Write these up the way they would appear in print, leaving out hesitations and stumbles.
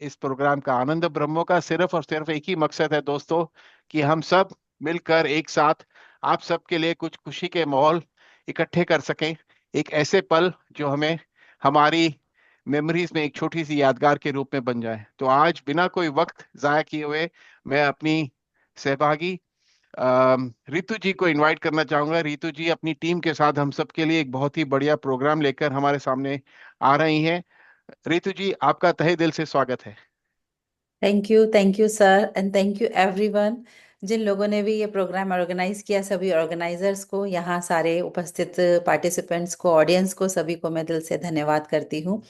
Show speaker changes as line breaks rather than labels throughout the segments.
इस प्रोग्राम का। आनंद ब्रह्मो का सिर्फ और सिर्फ एक ही मकसद है दोस्तों, कि हम सब मिलकर एक साथ आप सबके लिए कुछ खुशी के माहौल इकट्ठे कर सकें, एक ऐसे पल जो हमें हमारी मेमोरीज में एक छोटी सी यादगार के रूप में बन जाए। तो आज बिना कोई वक्त जाया किए हुए मैं अपनी सहभागी रितु जी को इनवाइट करना चाहूंगा। रितु जी अपनी टीम के साथ हम सबके लिए एक बहुत ही बढ़िया प्रोग्राम लेकर हमारे सामने आ रही हैं। रितु जी, आपका तहे दिल से स्वागत है।
Thank you sir, and thank you everyone जिन लोगों ने भी ये प्रोग्राम ऑर्गेनाइज किया। सभी ऑर्गेनाइजर्स को, यहाँ सारे उपस्थित पार्टिसिपेंट्स को, ऑडियंस को, सभी को मैं दिल से धन्यवाद करती हूँ।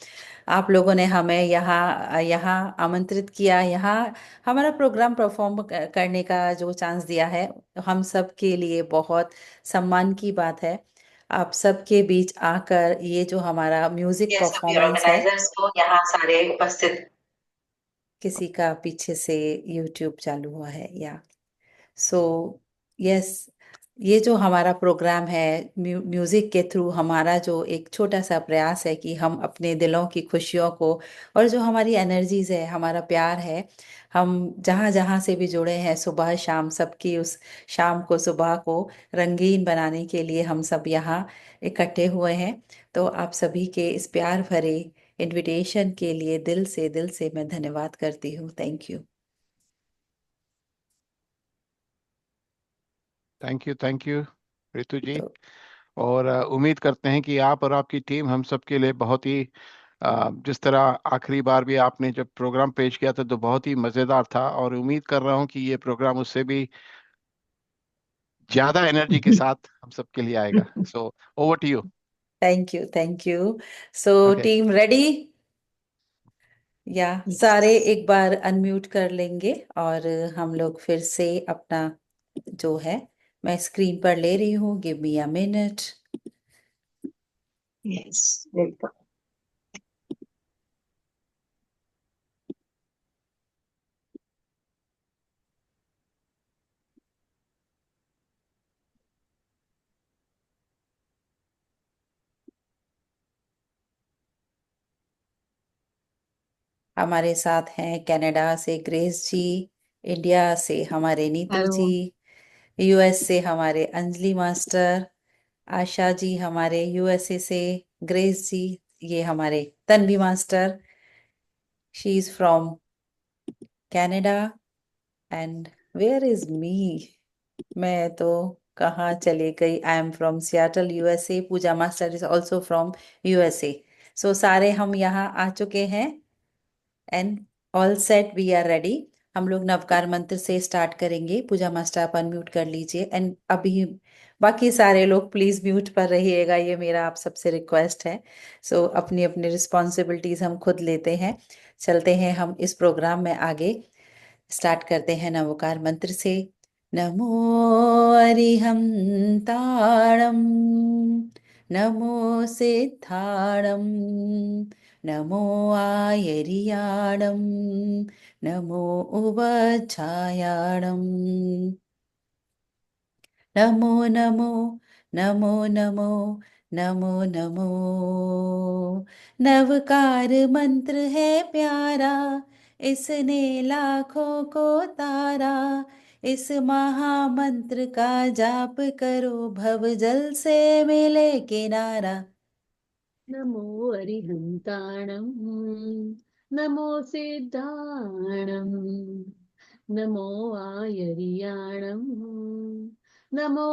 आप लोगों ने हमें यहाँ यहाँ आमंत्रित किया, यहाँ हमारा प्रोग्राम परफॉर्म करने का जो चांस दिया है, हम सब के लिए बहुत सम्मान की बात है। आप सबके बीच आकर ये जो हमारा म्यूजिक
सभी
परफॉर्मेंस है,
ऑर्गेनाइजर्स को, यहाँ सारे उपस्थित।
किसी का पीछे से यूट्यूब चालू हुआ है या सो यस, ये जो हमारा प्रोग्राम है, म्यूजिक के थ्रू हमारा जो एक छोटा सा प्रयास है कि हम अपने दिलों की खुशियों को, और जो हमारी एनर्जीज है, हमारा प्यार है, हम जहाँ जहाँ से भी जुड़े हैं, सुबह शाम, सबकी उस शाम को, सुबह को रंगीन बनाने के लिए हम सब यहाँ इकट्ठे हुए हैं। तो आप सभी के इस प्यार भरे इनविटेशन के लिए दिल से मैं धन्यवाद करती हूँ। Thank you.
Thank you Ritu ji.
तो
और उम्मीद करते हैं कि आप और आपकी टीम हम सबके लिए बहुत ही जिस तरह आखिरी बार भी आपने जब प्रोग्राम पेश किया था तो बहुत ही मज़ेदार था, और उम्मीद कर रहा हूं कि ये प्रोग्राम उससे भी ज्यादा एनर्जी के साथ हम सबके लिए आएगा। So over to you.
Thank you. So
okay.
Team ready? या सारे एक बार अनम्यूट कर लेंगे और हम लोग फिर से अपना जो है, मैं स्क्रीन पर ले रही हूँ, give me a minute.
Yes, बिल्कुल।
हमारे साथ हैं कनाडा से ग्रेस जी, इंडिया से हमारे नीतू
हेलो।
जी, यूएस से हमारे अंजलि मास्टर, आशा जी हमारे यूएसए से, ग्रेस जी ये हमारे Tanvi master, she is from Canada, and where is me, मैं तो कहाँ चले गई। I am from Seattle USA. Pooja master is also from USA. So सारे हम यहाँ आ चुके हैं, and all set, we are ready. हम लोग नवकार मंत्र से स्टार्ट करेंगे। पूजा मास्टर आप अनम्यूट कर लीजिए, एंड अभी बाकी सारे लोग प्लीज म्यूट पर रहिएगा, ये मेरा आप सबसे रिक्वेस्ट है। सो अपनी अपनी रिस्पॉन्सिबिलिटीज हम खुद लेते हैं। चलते हैं हम इस प्रोग्राम में आगे, स्टार्ट करते हैं नवकार मंत्र से। नमो अरिहंताणं, नमो सिद्धाणं, नमो आयर्याणं, नमो उवच्छायाणं, नमो नमो नमो नमो नमो नमो। नवकार मंत्र है प्यारा, इसने लाखों को तारा। इस महामंत्र का जाप करो, भव जल से मिले किनारा।
नमो अरिहंताणं, नमो सिद्धाणं, नमो आयर्याणं, नमो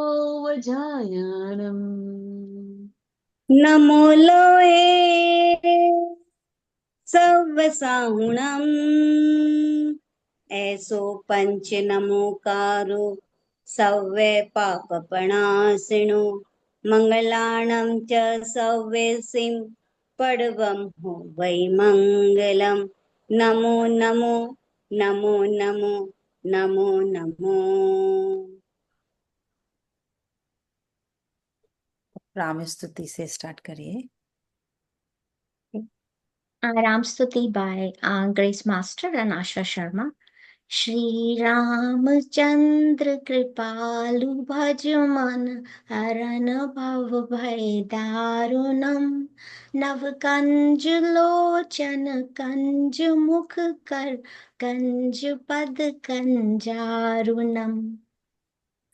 वज्रायाणं।
नमो लोहे सव्वसाहुणम्, ऐसो पंच नमोकारो सव्वे पापपणासिनो। मंगलाणं च सव्वेसिं पडवं हो वै मंगलम्। नमो नमो नमो नमो नमो नमो।
राम स्तुति से स्टार्ट करिए।
Ram Stuti by Grace Master and Asha Sharma.
Shri Ramchandra कृपालु भज मन हरन भव भय दारुणम नव कंज लोचन कंज मुख कर कंज पद कंजारुणम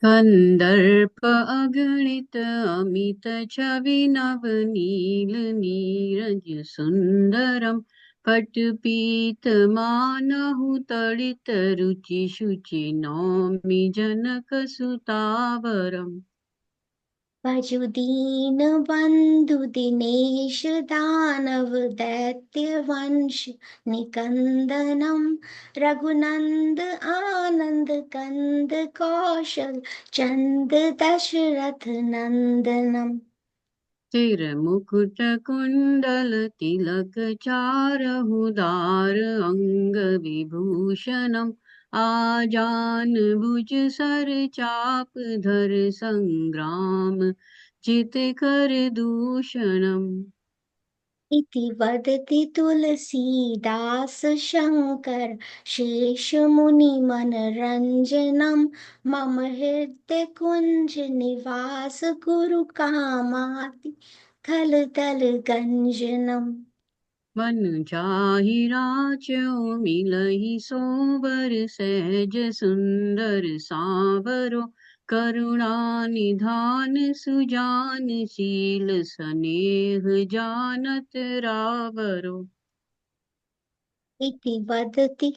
कंदर्प अगणित अमित छवि नव नील नीरज सुंदरम पटपीत मानहु तड़ित रुचि शुचि नौमि जनक सुतावरम
भजु दीन बंधु दिनेश दानव दैत्य वंश निकंदनम रघुनंद आनंद कंद कौशल चंद दशरथ नंदनम
सिर मुकुट कुंडल तिलक चारहु दार अंग विभूषणम आजान भुज सर चाप धर संग्राम चित कर दूषणम
इति वदति तुलसीदास शंकर शेष मुनि मनरंजनम मम हृदय कुंज निवास गुरु कामाति खल तल गंजनम
मन चाहि राचो मिलहि सोबर सहज सुंदर सावरो करुणा निधान सुजान शील सनेह जानत रावरो
इति वदति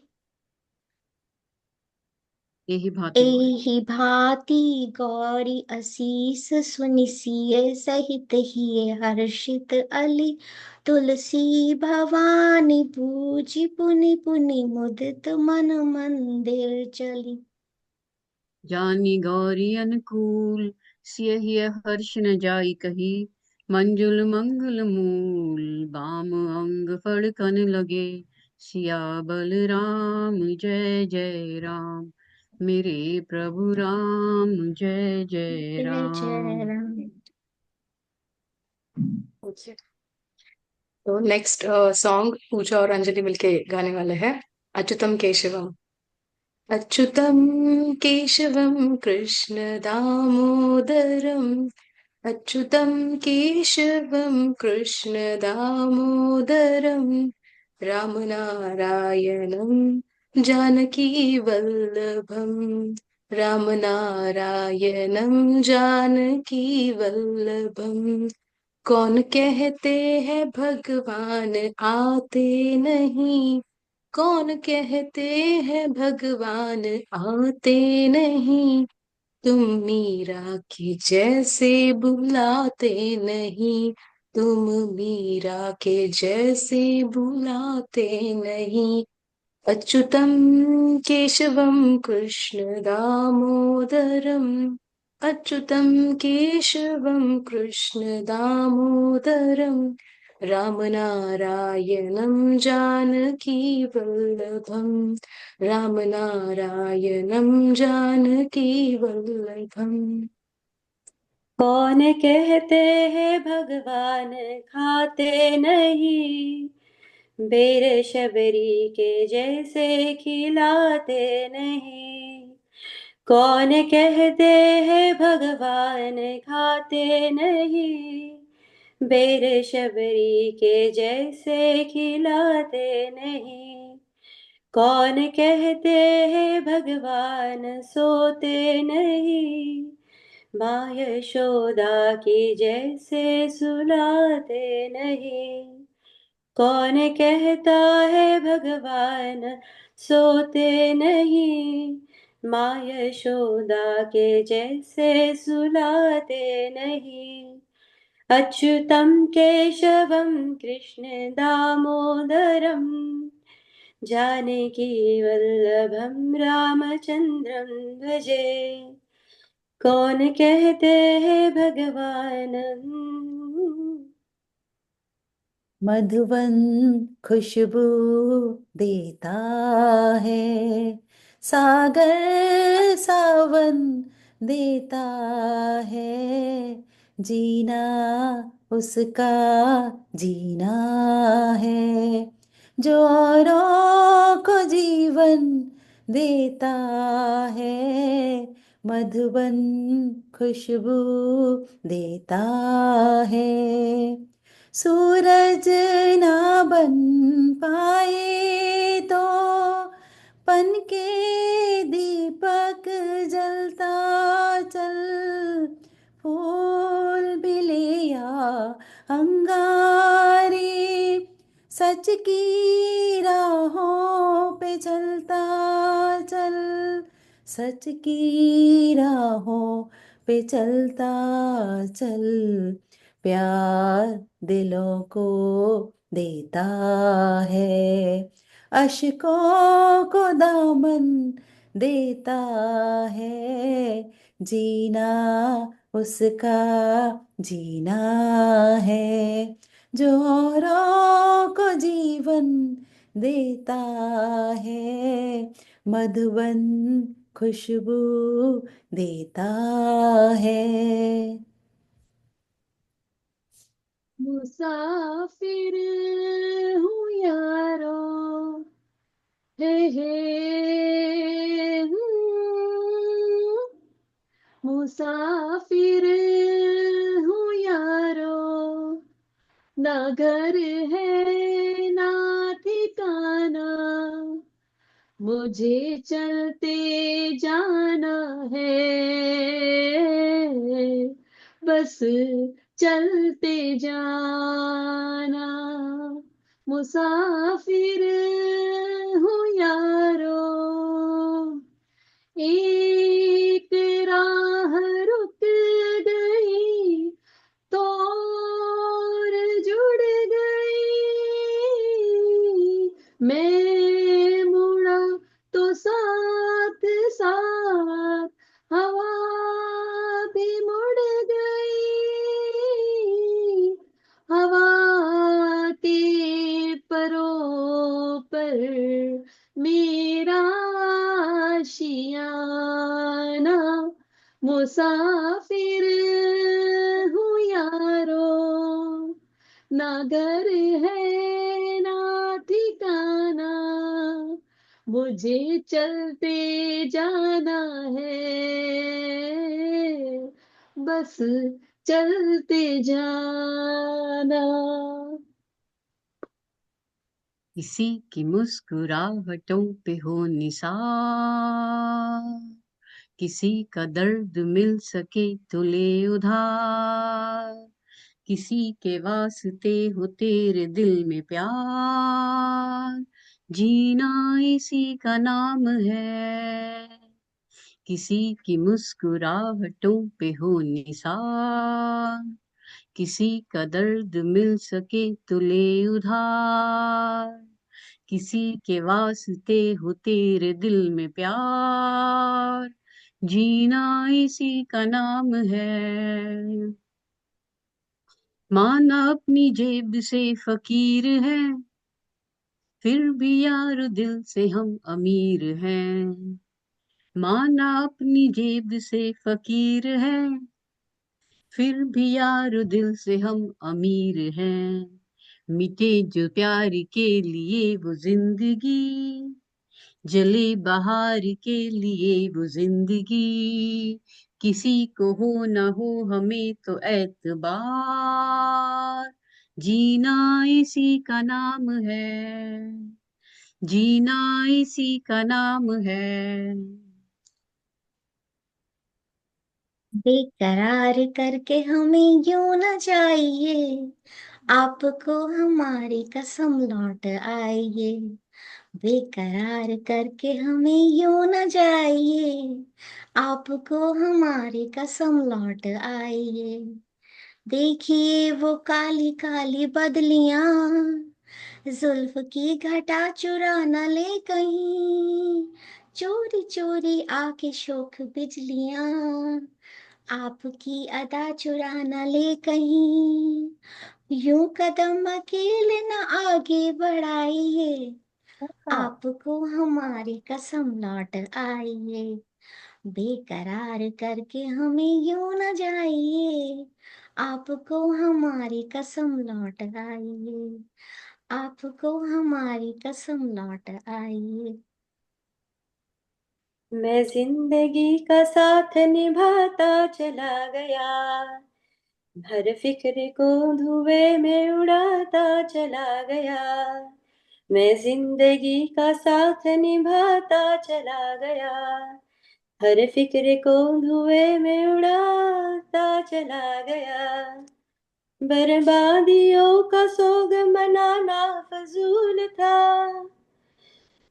यही भांति गौरी
एहि भांति गौरी असीस सुनि सिय सहित हिय हर्षित अली तुलसी भवानी पूजी पुनि पुनि मुदित मन मंदिर चली
जानी गौरी अनुकूल सियहि हर्ष न जाई कही मंजुल मंगल मूल बाम अंग फड़कन लगे सिया बल राम जय जय राम मेरे प्रभु राम जय जय
जय जय
राम।
राम।
ओके, तो नेक्स्ट सॉन्ग पूजा और अंजलि मिलके गाने वाले हैं। अच्युतम केशवम। अच्युतम केशवम कृष्ण दामोदरम अच्युतं केशवं कृष्ण दामोदरं रामनारायणं जानकी वल्लभं रामनारायणं जानकी वल्लभं कौन कहते हैं भगवान आते नहीं कौन कहते हैं भगवान आते नहीं तुम मीरा के जैसे बुलाते नहीं तुम मीरा के जैसे बुलाते नहीं अच्युतम केशवम कृष्ण दामोदरम अच्युतम केशवम कृष्ण दामोदरम रामनारायणं जानकी वल्लभं रामनारायणं जानकी वल्लभम्
कौन कहते हैं भगवान खाते नहीं बेर शबरी के जैसे खिलाते नहीं कौन कहते हैं भगवान खाते नहीं बेर शबरी के जैसे खिलाते नहीं कौन कहते हैं भगवान सोते नहीं माँ यशोदा की जैसे सुलाते नहीं कौन कहता है भगवान सोते नहीं माँ यशोदा के जैसे सुलाते नहीं अच्युतं केशवं कृष्ण दामोदरम जानकी वल्लभं रामचंद्रं भजे कौन कहते हैं भगवान
मधुवन खुशबू देता है सागर सावन देता है जीना उसका जीना है जो औरों को जीवन देता है, मधुबन खुशबू देता है। सूरज ना बन पाए तो पन के दीपक जलता चल, फूल भी ले आ अंगारे, सच की राहों पे चलता चल, सच की राहों पे चलता चल। प्यार दिलों को देता है, अशकों को दामन देता है, जीना उसका जीना है, जो औरों को जीवन देता है, मधुबन खुशबू देता है।
मुसाफिर हूँ यारो, हे मुसाफिर हूँ यारो, ना घर है ना ठिकाना, मुझे चलते जाना है, बस चलते जाना। मुसाफिर हूँ यारो, एक राह रुक गई तो और जुड़ गई, मैं मुड़ा तो साथ साथ हवा भी मुड़ गई, हवा के परों पर मेरा आशियाना। मुसाफिर हूँ यारो, ना घर है ना ठिकाना, मुझे चलते जाना है, बस चलते जाना।
किसी की मुस्कुराहटों पे हो निसार, किसी का दर्द मिल सके तो ले उधार, किसी के वास्ते हो तेरे दिल में प्यार, जीना इसी का नाम है। किसी की मुस्कुराहटों पे हो निसार, किसी का दर्द मिल सके तो ले उधार, किसी के वास्ते हो तेरे दिल में प्यार, जीना इसी का नाम है। माना अपनी जेब से फकीर है, फिर भी यार दिल से हम अमीर हैं। माना अपनी जेब से फकीर है, फिर भी यार दिल से हम अमीर हैं। मिटे जो प्यार के लिए वो जिंदगी, जले बहार के लिए वो जिंदगी, किसी को हो ना हो हमें तो एतबार, जीना इसी का नाम है, जीना इसी का नाम है।
बेकरार करके हमें यूं न जाइए, आपको हमारी कसम लौट आइए। बेकरार करके हमें यूं न जाइए, आपको हमारी कसम लौट आइए। देखिए वो काली काली बदलियां, जुल्फ की घटा चुरा न ले कहीं, चोरी चोरी आके शोख बिजलियां, आपकी अदा चुरा न ले कहीं। यूं कदम अकेले न आगे बढ़ाइए, आपको हमारी कसम लौट आइए। बेकरार करके हमें यूं न जाइए, आपको हमारी कसम लौट आइए, आपको हमारी कसम लौट आइए।
मैं जिंदगी का साथ निभाता चला गया, हर फिक्र को धुएं में उड़ाता चला गया। मैं जिंदगी का साथ निभाता चला गया, हर फिक्र को धुएं में उड़ाता चला गया। बर्बादियों का सोग मनाना फजूल था,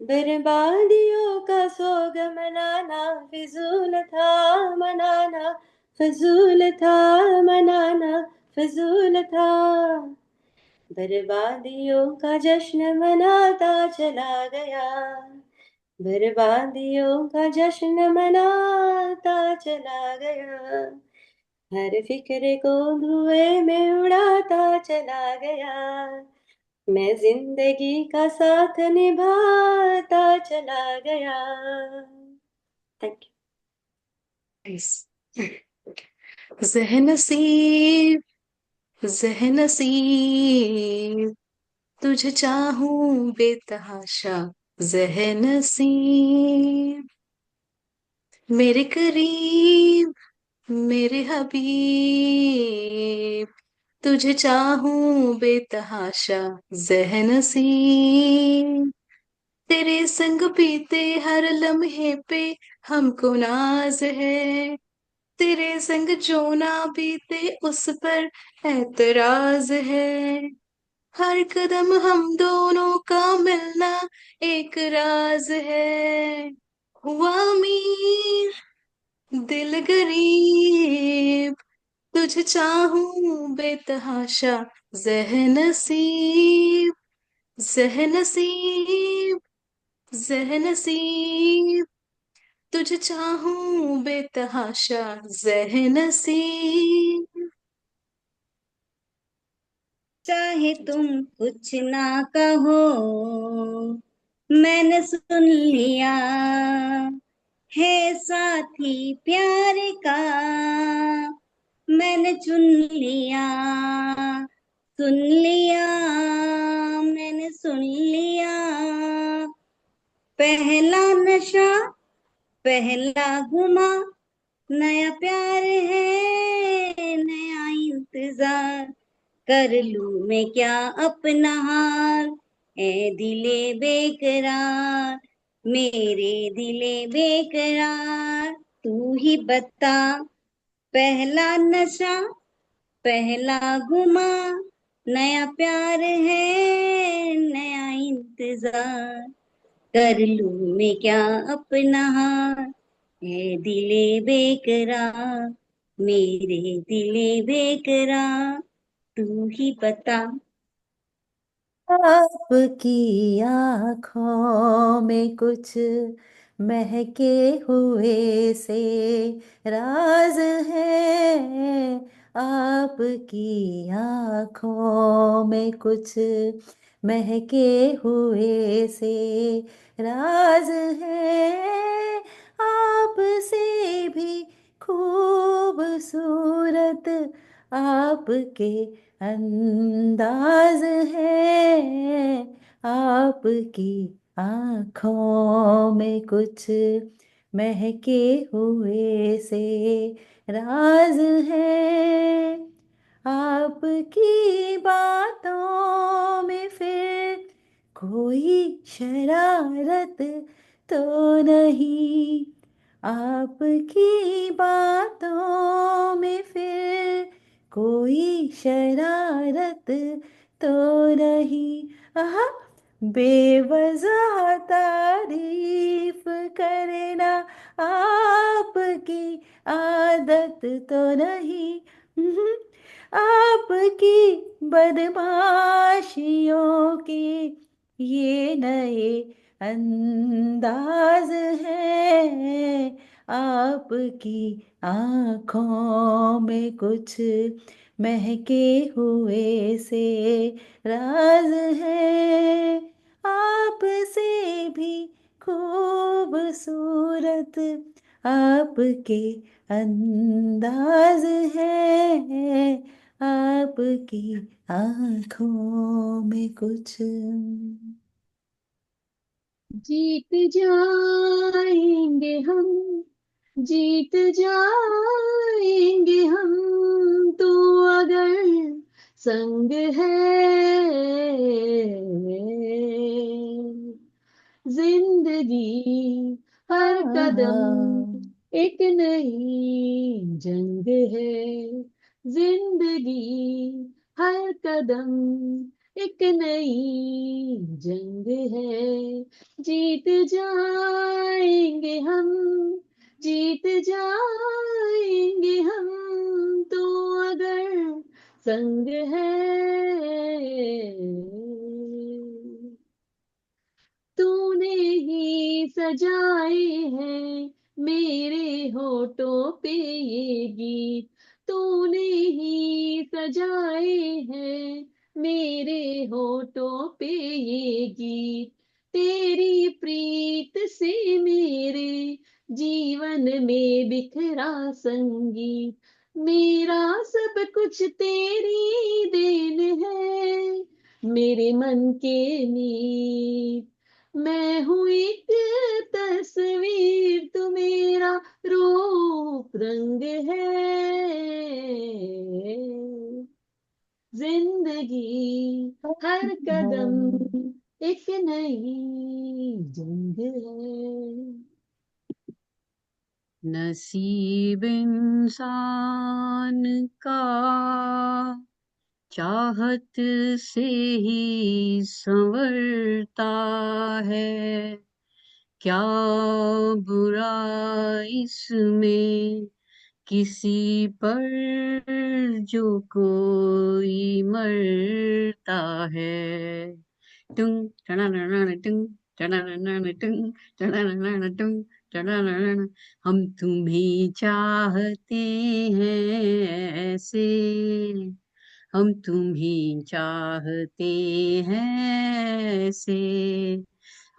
बर्बादियों का सोग मनाना फिजूल था, मनाना फजूल था, मनाना फजूल था। बर्बादियों का जश्न मनाता चला गया, बर्बादियों का जश्न मनाता चला गया। हर फिक्र को धुएं में उड़ाता चला गया, मैं जिंदगी का साथ निभाता चला गया। Thank
Nice. ज़ह-नसीब ज़ह-नसीब तुझे चाहूं बेतहाशा, ज़ह-नसीब मेरे करीब मेरे हबीब तुझे चाहूं बेतहाशा, ज़ह-नसीब तेरे संग बीते हर लम्हे पे हमको नाज है, तेरे संग जो ना बीते उस पर ऐतराज है। हर कदम हम दोनों का मिलना एक राज है। हुआ अमीर दिल गरीब तुझे चाहूं बेतहाशा, ज़ह-नसीब ज़ह-नसीब ज़ह-नसीब तुझे चाहूं बेतहाशा, ज़ह-नसीब।
चाहे तुम कुछ ना कहो मैंने सुन लिया, है साथी प्यार का मैंने चुन लिया, सुन लिया मैंने सुन लिया। पहला नशा पहला गुमा, नया प्यार है नया इंतजार, कर लूं मैं क्या अपना हाल, ए दिले बेकरार मेरे दिले बेकरार। तू ही बता पहला नशा पहला गुमा, नया प्यार है नया इंतजार, कर लूं मैं क्या अपना हाल, ए दिले बेकरार मेरे दिले बेकरार। तू ही बता।
आपकी आँखों में कुछ महके हुए से राज है, आपकी आँखों में कुछ महके हुए से राज है। आपसे भी खूबसूरत आपके अंदाज है, आपकी आँखों में कुछ महके हुए से राज है। आपकी बातों में फिर कोई शरारत तो नहीं, आपकी बातों में फिर कोई शरारत तो नहीं। आहा, बेवजह तारीफ करना आपकी आदत तो नहीं। आपकी बदमाशियों की ये नए अंदाज है, आपकी आँखों में कुछ महके हुए से राज है। आपसे भी खूबसूरत आपके अंदाज है, आपकी आँखों में कुछ।
जीत जाएंगे हम, जीत जाएंगे हम, तू अगर संग है। जिंदगी हर कदम एक नई जंग है। जिंदगी हर कदम एक नई जंग है। जीत जाएंगे हम, जीत जाएंगे हम, तो अगर संग है। तूने ही सजाए हैं मेरे होठों पे ये गीत, तूने ही सजाए हैं मेरे होठों पे ये गीत। तेरी प्रीत से मेरे जीवन में बिखरा संगीत। मेरा सब कुछ तेरी देन है, मेरे मन के मीत। मैं हूँ एक तस्वीर, तू मेरा रूप रंग है। जिंदगी हर कदम एक नई जंग है।
नसीब इंसान का चाहत से ही संवरता है। क्या बुरा इसमें किसी पर जो कोई मरता है। टुंग टनानाना टुंग टनानाना टुंग टनानाना टुंग टनानाना। हम तुम्हें चाहते हैं ऐसे, हम तुम्हें चाहते हैं ऐसे,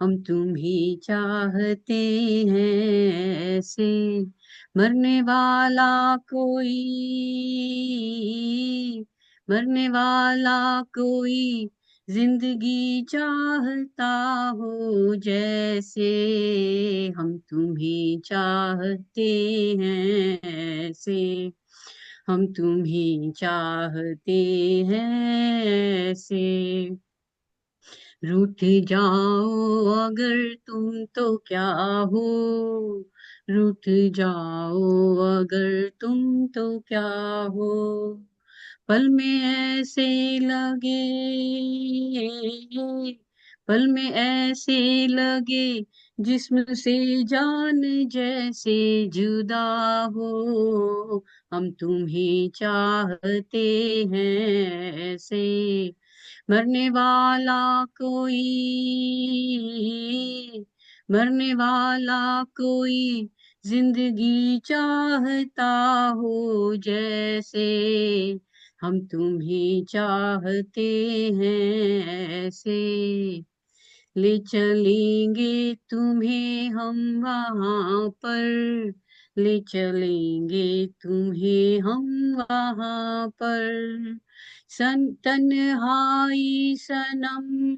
हम तुम्हें चाहते हैं ऐसे। मरने वाला कोई, मरने वाला कोई जिंदगी चाहता हो जैसे, हम तुम्हें चाहते हैं ऐसे, हम तुम्हें चाहते हैं ऐसे। रूठ जाओ अगर तुम तो क्या हो, रूठ जाओ अगर तुम तो क्या हो। पल में ऐसे लगे, पल में ऐसे लगे जिस्म से जान जैसे जुदा हो। हम तुम्हें चाहते हैं ऐसे। मरने वाला कोई, मरने वाला कोई जिंदगी चाहता हो जैसे, हम तुम्हें चाहते हैं ऐसे। ले चलेंगे तुम्हें हम वहां पर, ले चलेंगे तुम्हें हम वहां पर। तन्हाई सनम,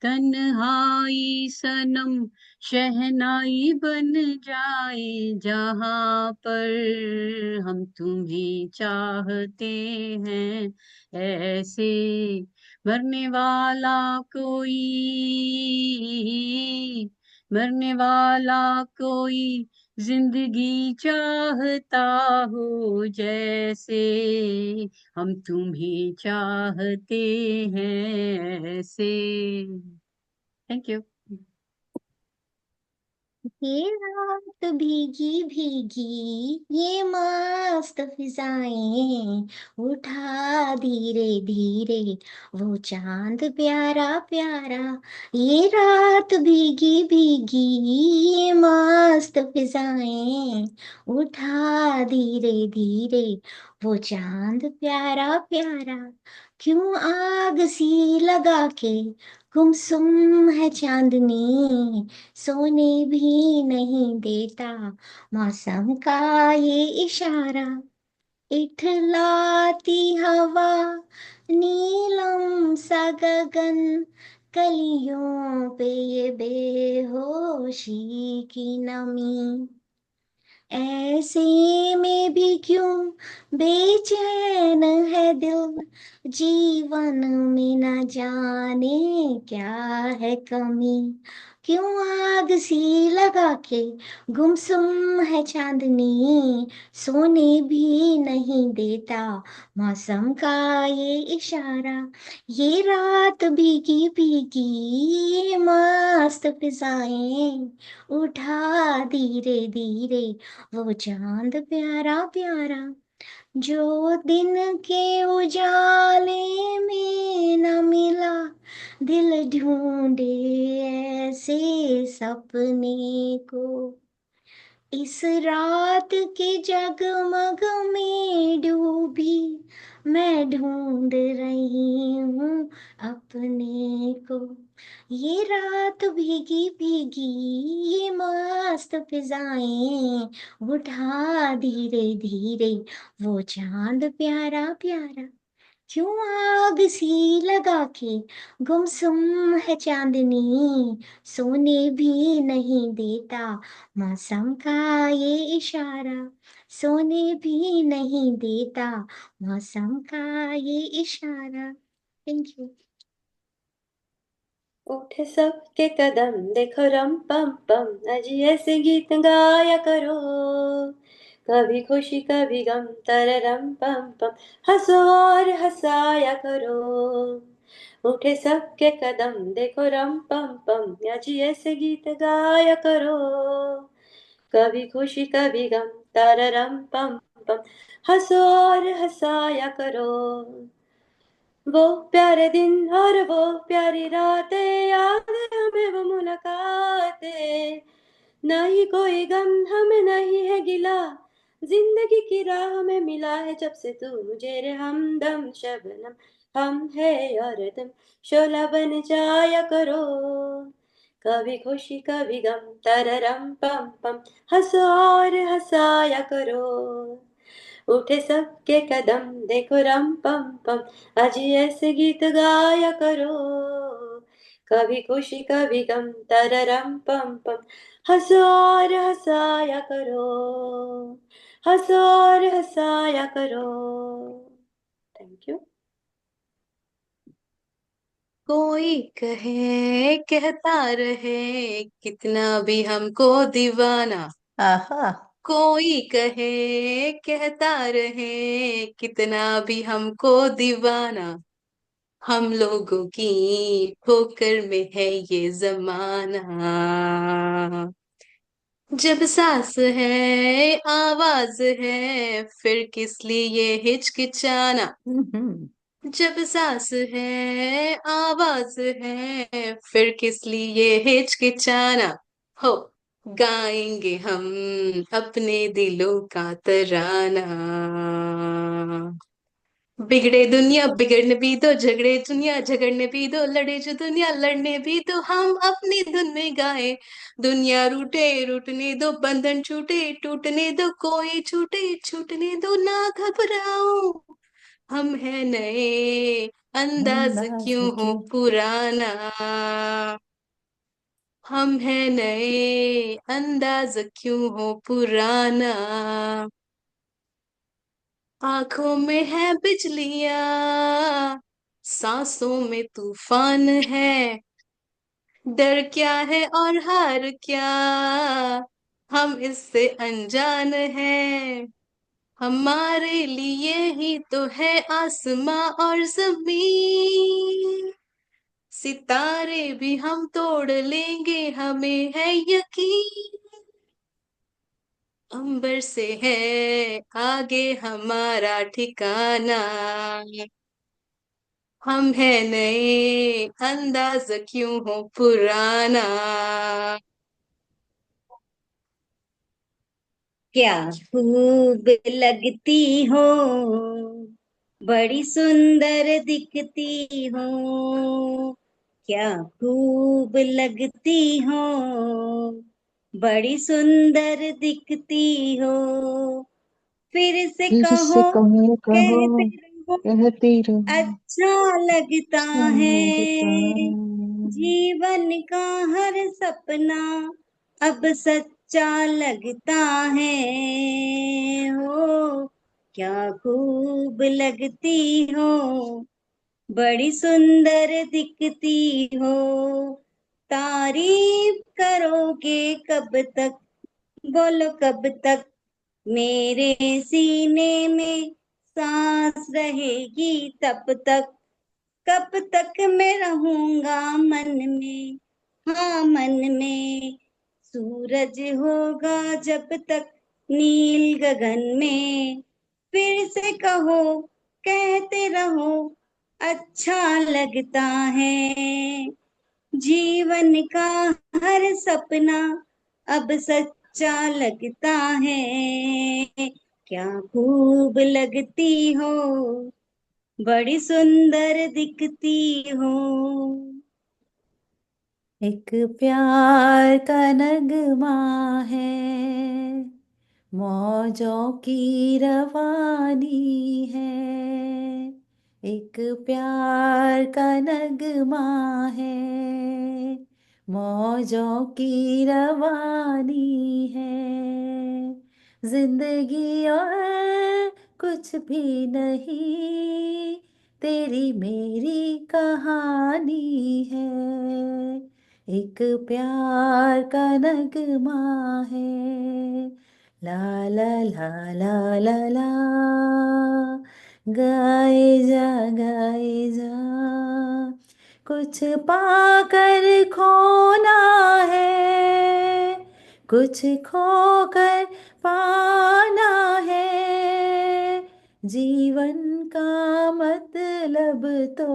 तन्हाई सनम शहनाई बन जाए जहां पर। हम तुम्हें चाहते हैं ऐसे। मरने वाला कोई, मरने वाला कोई जिंदगी चाहता हो जैसे, हम तुम्हें चाहते हैं ऐसे। Thank you.
ये रात भीगी भीगी, ये मस्त फिजाएं, उठा धीरे धीरे वो चांद प्यारा प्यारा। ये रात भीगी भीगी, ये मस्त फिजाएं, उठा धीरे धीरे वो चांद प्यारा प्यारा। क्यों आग सी लगा के गुमसुम है चांदनी, सोने भी नहीं देता मौसम का ये इशारा। इठलाती हवा, नीलम सा गगन, कलियों पे ये बेहोशी की नमी, ऐसे में भी क्यों बेचैन है दिल, जीवन में न जाने क्या है कमी। क्यों आग सी लगा के गुमसुम है चांदनी, सोने भी नहीं देता मौसम का ये इशारा। ये रात भीगी भीगी ये मस्त फिजाएं, उठा धीरे धीरे वो चांद प्यारा प्यारा, जो दिन के उजाले में न मिला, दिल ढूंढे ऐसे सपने को। इस रात के जगमग में डूबी मैं ढूंढ रही हूँ अपने को। ये रात भीगी भीगी ये मस्त फिजाएं, उठा धीरे धीरे वो चांद प्यारा प्यारा। क्यों आग सी लगा के गुमसुम है चांदनी, सोने भी नहीं देता मौसम का ये इशारा, सोने भी नहीं देता मौसम का ये इशारा। Thank you.
उठे सबके कदम देखो रम पम पम, अजी ऐसे गीत गाया करो, कभी खुशी कभी गम तररम पम पम, हंसो और हंसाया करो। उठे सबके कदम देखो रम पम पम, अजी ऐसे गीत गाया करो, कभी खुशी कभी गम तररम पम पम, हंसो और हंसाया करो। वो प्यारे दिन और वो प्यारी रातें, याद है हमें वो मुलाकातें, नहीं कोई गम हमें नहीं है गिला, जिंदगी की राह में मिला है जब से तू मुझे रे हमदम शबनम, हम है और तुम शोला बन जाया करो, कभी खुशी कभी गम तररम पम पम, हंसो और हंसाया करो। उठे सबके कदम देखो रम पम पम, अजी ऐसे गीत गाया करो, कभी खुशी कभी गम तररम पम पम, हंसो और हंसाया करो, हंसो और हंसाया करो। Thank you.
कोई कहे कहता रहे कितना भी हमको दीवाना,
आहा,
कोई कहे कहता रहे कितना भी हमको दीवाना, हम लोगों की ठोकर में है ये जमाना। जब सांस है आवाज है फिर किस लिए हिचकिचाना, जब सांस है आवाज है फिर किस लिए हिचकिचाना, हो गाएंगे हम अपने दिलों का तराना। बिगड़े दुनिया बिगड़ने भी दो, झगड़े दुनिया झगड़ने भी दो, लड़े जो दुनिया लड़ने भी दो, हम अपनी धुन में गाए। दुनिया रूठे रूठने दो, बंधन छूटे टूटने दो, कोई छूटे छूटने दो, ना घबराओ हम है नए, अंदाज
अंदाज
क्यों हो
क्यों।
पुराना। हम है नए, अंदाज क्यों हो पुराना। आंखों में है बिजलियां, सांसों में तूफान है, डर क्या है और हार क्या, हम इससे अनजान है। हमारे लिए ही तो है आसमां और जमीन, सितारे भी हम तोड़ लेंगे हमें है यकीन। अंबर से है आगे हमारा ठिकाना, हम है नए, अंदाज क्यों हो पुराना।
क्या खूब लगती हो, बड़ी सुंदर दिखती हो, क्या खूब लगती हो, बड़ी सुंदर दिखती हो। फिर से
फिर से
कहो
कहो कहो,
कहते रहो,
कहती रहो,
अच्छा लगता
अच्छा
है।
लगता है।
जीवन का हर सपना अब सच्चा लगता है। हो क्या खूब लगती हो, बड़ी सुंदर दिखती हो। तारीफ करोगे कब तक, बोलो कब तक। मेरे सीने में सांस रहेगी तब तक, कब तक मैं रहूंगा मन में, हाँ मन में। सूरज होगा जब तक नील गगन में, फिर से कहो, कहते रहो, अच्छा लगता है। जीवन का हर सपना अब सच्चा लगता है। क्या खूब लगती हो, बड़ी सुंदर दिखती हो।
एक प्यार का नगमा है, मौजों की रवानी है। एक प्यार का नगमा है, मौजों की रवानी है। जिंदगी और कुछ भी नहीं, तेरी मेरी कहानी है। एक प्यार का नगमा है। ला ला ला ला ला ला, गाए जा गाए जा। कुछ पाकर खोना है, कुछ खोकर पाना है। जीवन का मतलब तो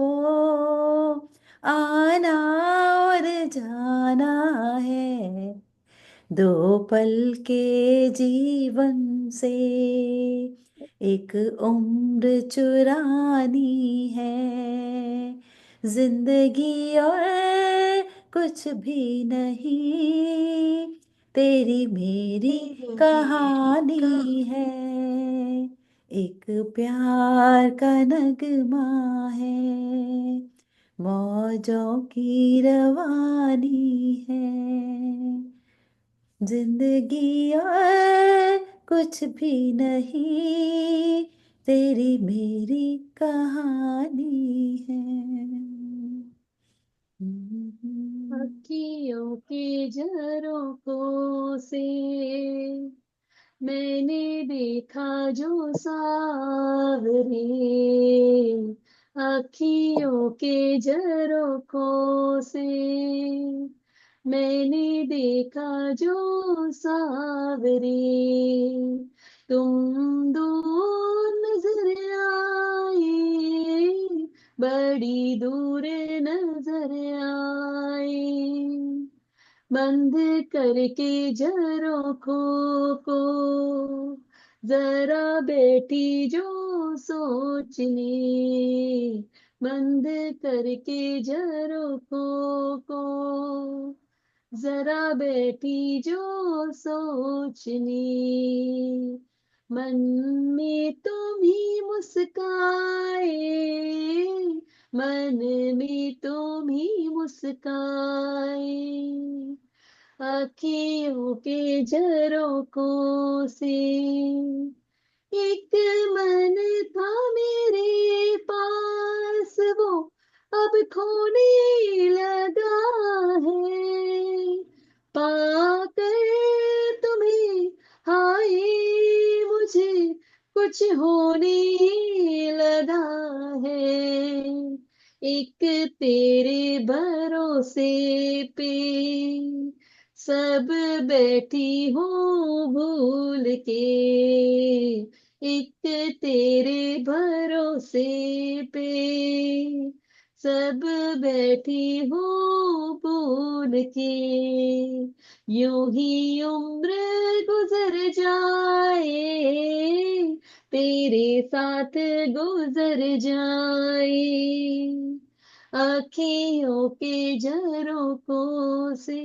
आना और जाना है। दो पल के जीवन से एक उम्र चुरानी है। जिंदगी और कुछ भी नहीं, तेरी मेरी कहानी है। एक प्यार का नगमा है, मौजों की रवानी है। जिंदगी और कुछ भी नहीं, तेरी मेरी कहानी है।
अखियों के झरोकों से मैंने देखा जो सावरे, अखियों के झरोकों से मैंने देखा जो सावरे। तुम दूर नजर आए, बड़ी दूर नजर आए। बंद करके झरोखों को जरा बैठी जो सोचने, बंद करके झरोखों को जरा बैठी जो सोचने। मन में तुम ही मुस्काए, मन में तुम ही मुस्काए। आँखियों के झरोकों से एक मन था मेरे पास, वो अब खोने लगा है। पाकर तुम्हें हाय, मुझे कुछ होने लगा है। एक तेरे भरोसे पे सब बैठी हूँ भूल के, एक तेरे भरोसे पे सब बैठी हूँ भूल के। यूं ही उम्र गुजर जाए, तेरे साथ गुजर जाए। आँखियों के झरोकों से।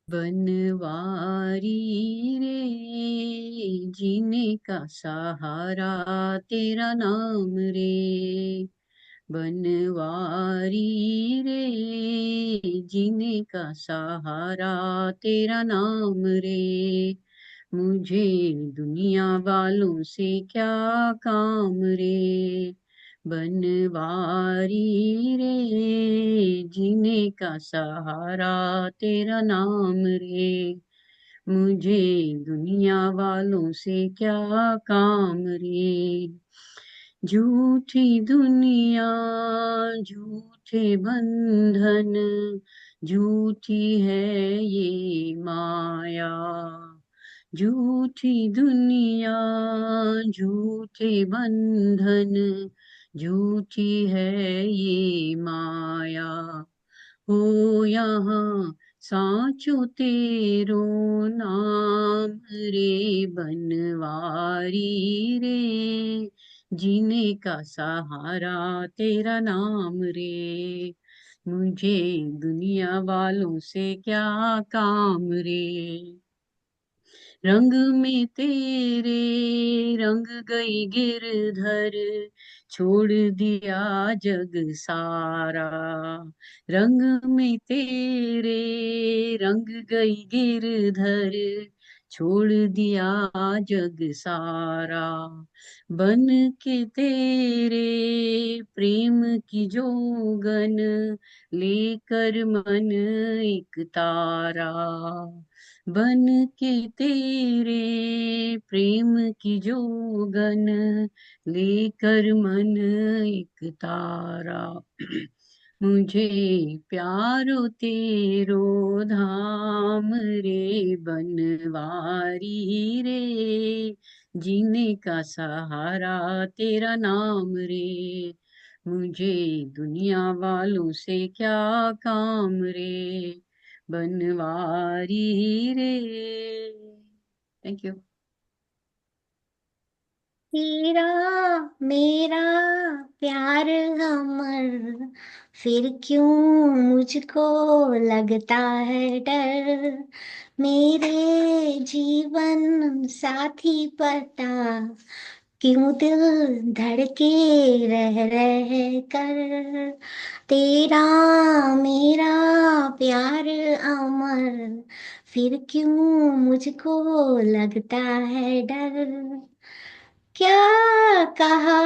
बनवारी रे जीने का सहारा तेरा नाम रे, बनवारी रे, जीने का सहारा तेरा नाम रे, मुझे दुनिया वालों से क्या काम रे, बनवारी रे, जीने का सहारा तेरा नाम रे, मुझे दुनिया वालों से क्या काम रे, झूठी दुनिया झूठे बंधन, झूठी है ये माया, झूठी दुनिया झूठे बंधन, झूठी है ये माया, हो यहाँ साचो तेरो नाम रे, बनवारी रे, जीने का सहारा तेरा नाम रे, मुझे दुनिया वालों से क्या काम रे, रंग में तेरे रंग गई गिरधर, छोड़ दिया जग सारा, रंग में तेरे रंग गई गिरधर, छोड़ दिया जग सारा, बन के तेरे प्रेम की जोगन, लेकर मन एक तारा, बन के तेरे प्रेम की जोगन, लेकर मन एक तारा, मुझे प्यारो तेरो धाम रे, बनवारी रे, जीने का सहारा तेरा नाम रे, मुझे दुनिया वालों से क्या काम रे, बनवारी रे, थैंक यू।
तेरा मेरा प्यार अमर, फिर क्यों मुझको लगता है डर, मेरे जीवन साथी पता, क्यों दिल धड़के रह कर, तेरा मेरा प्यार अमर, फिर क्यों मुझको लगता है डर, क्या कहा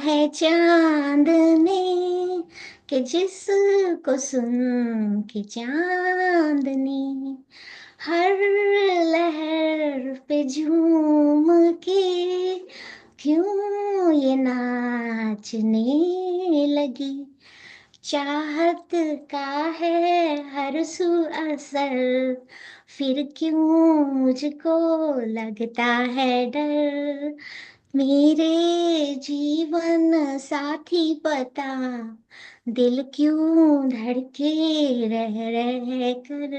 है चांद ने कि जिसको सुन के चांदनी हर लहर पे झूम के क्यों ये नाचने लगी, चाहत का है हर सू असर, फिर क्यों मुझको लगता है डर, मेरे जीवन साथी पता, दिल क्यों धड़के रह कर,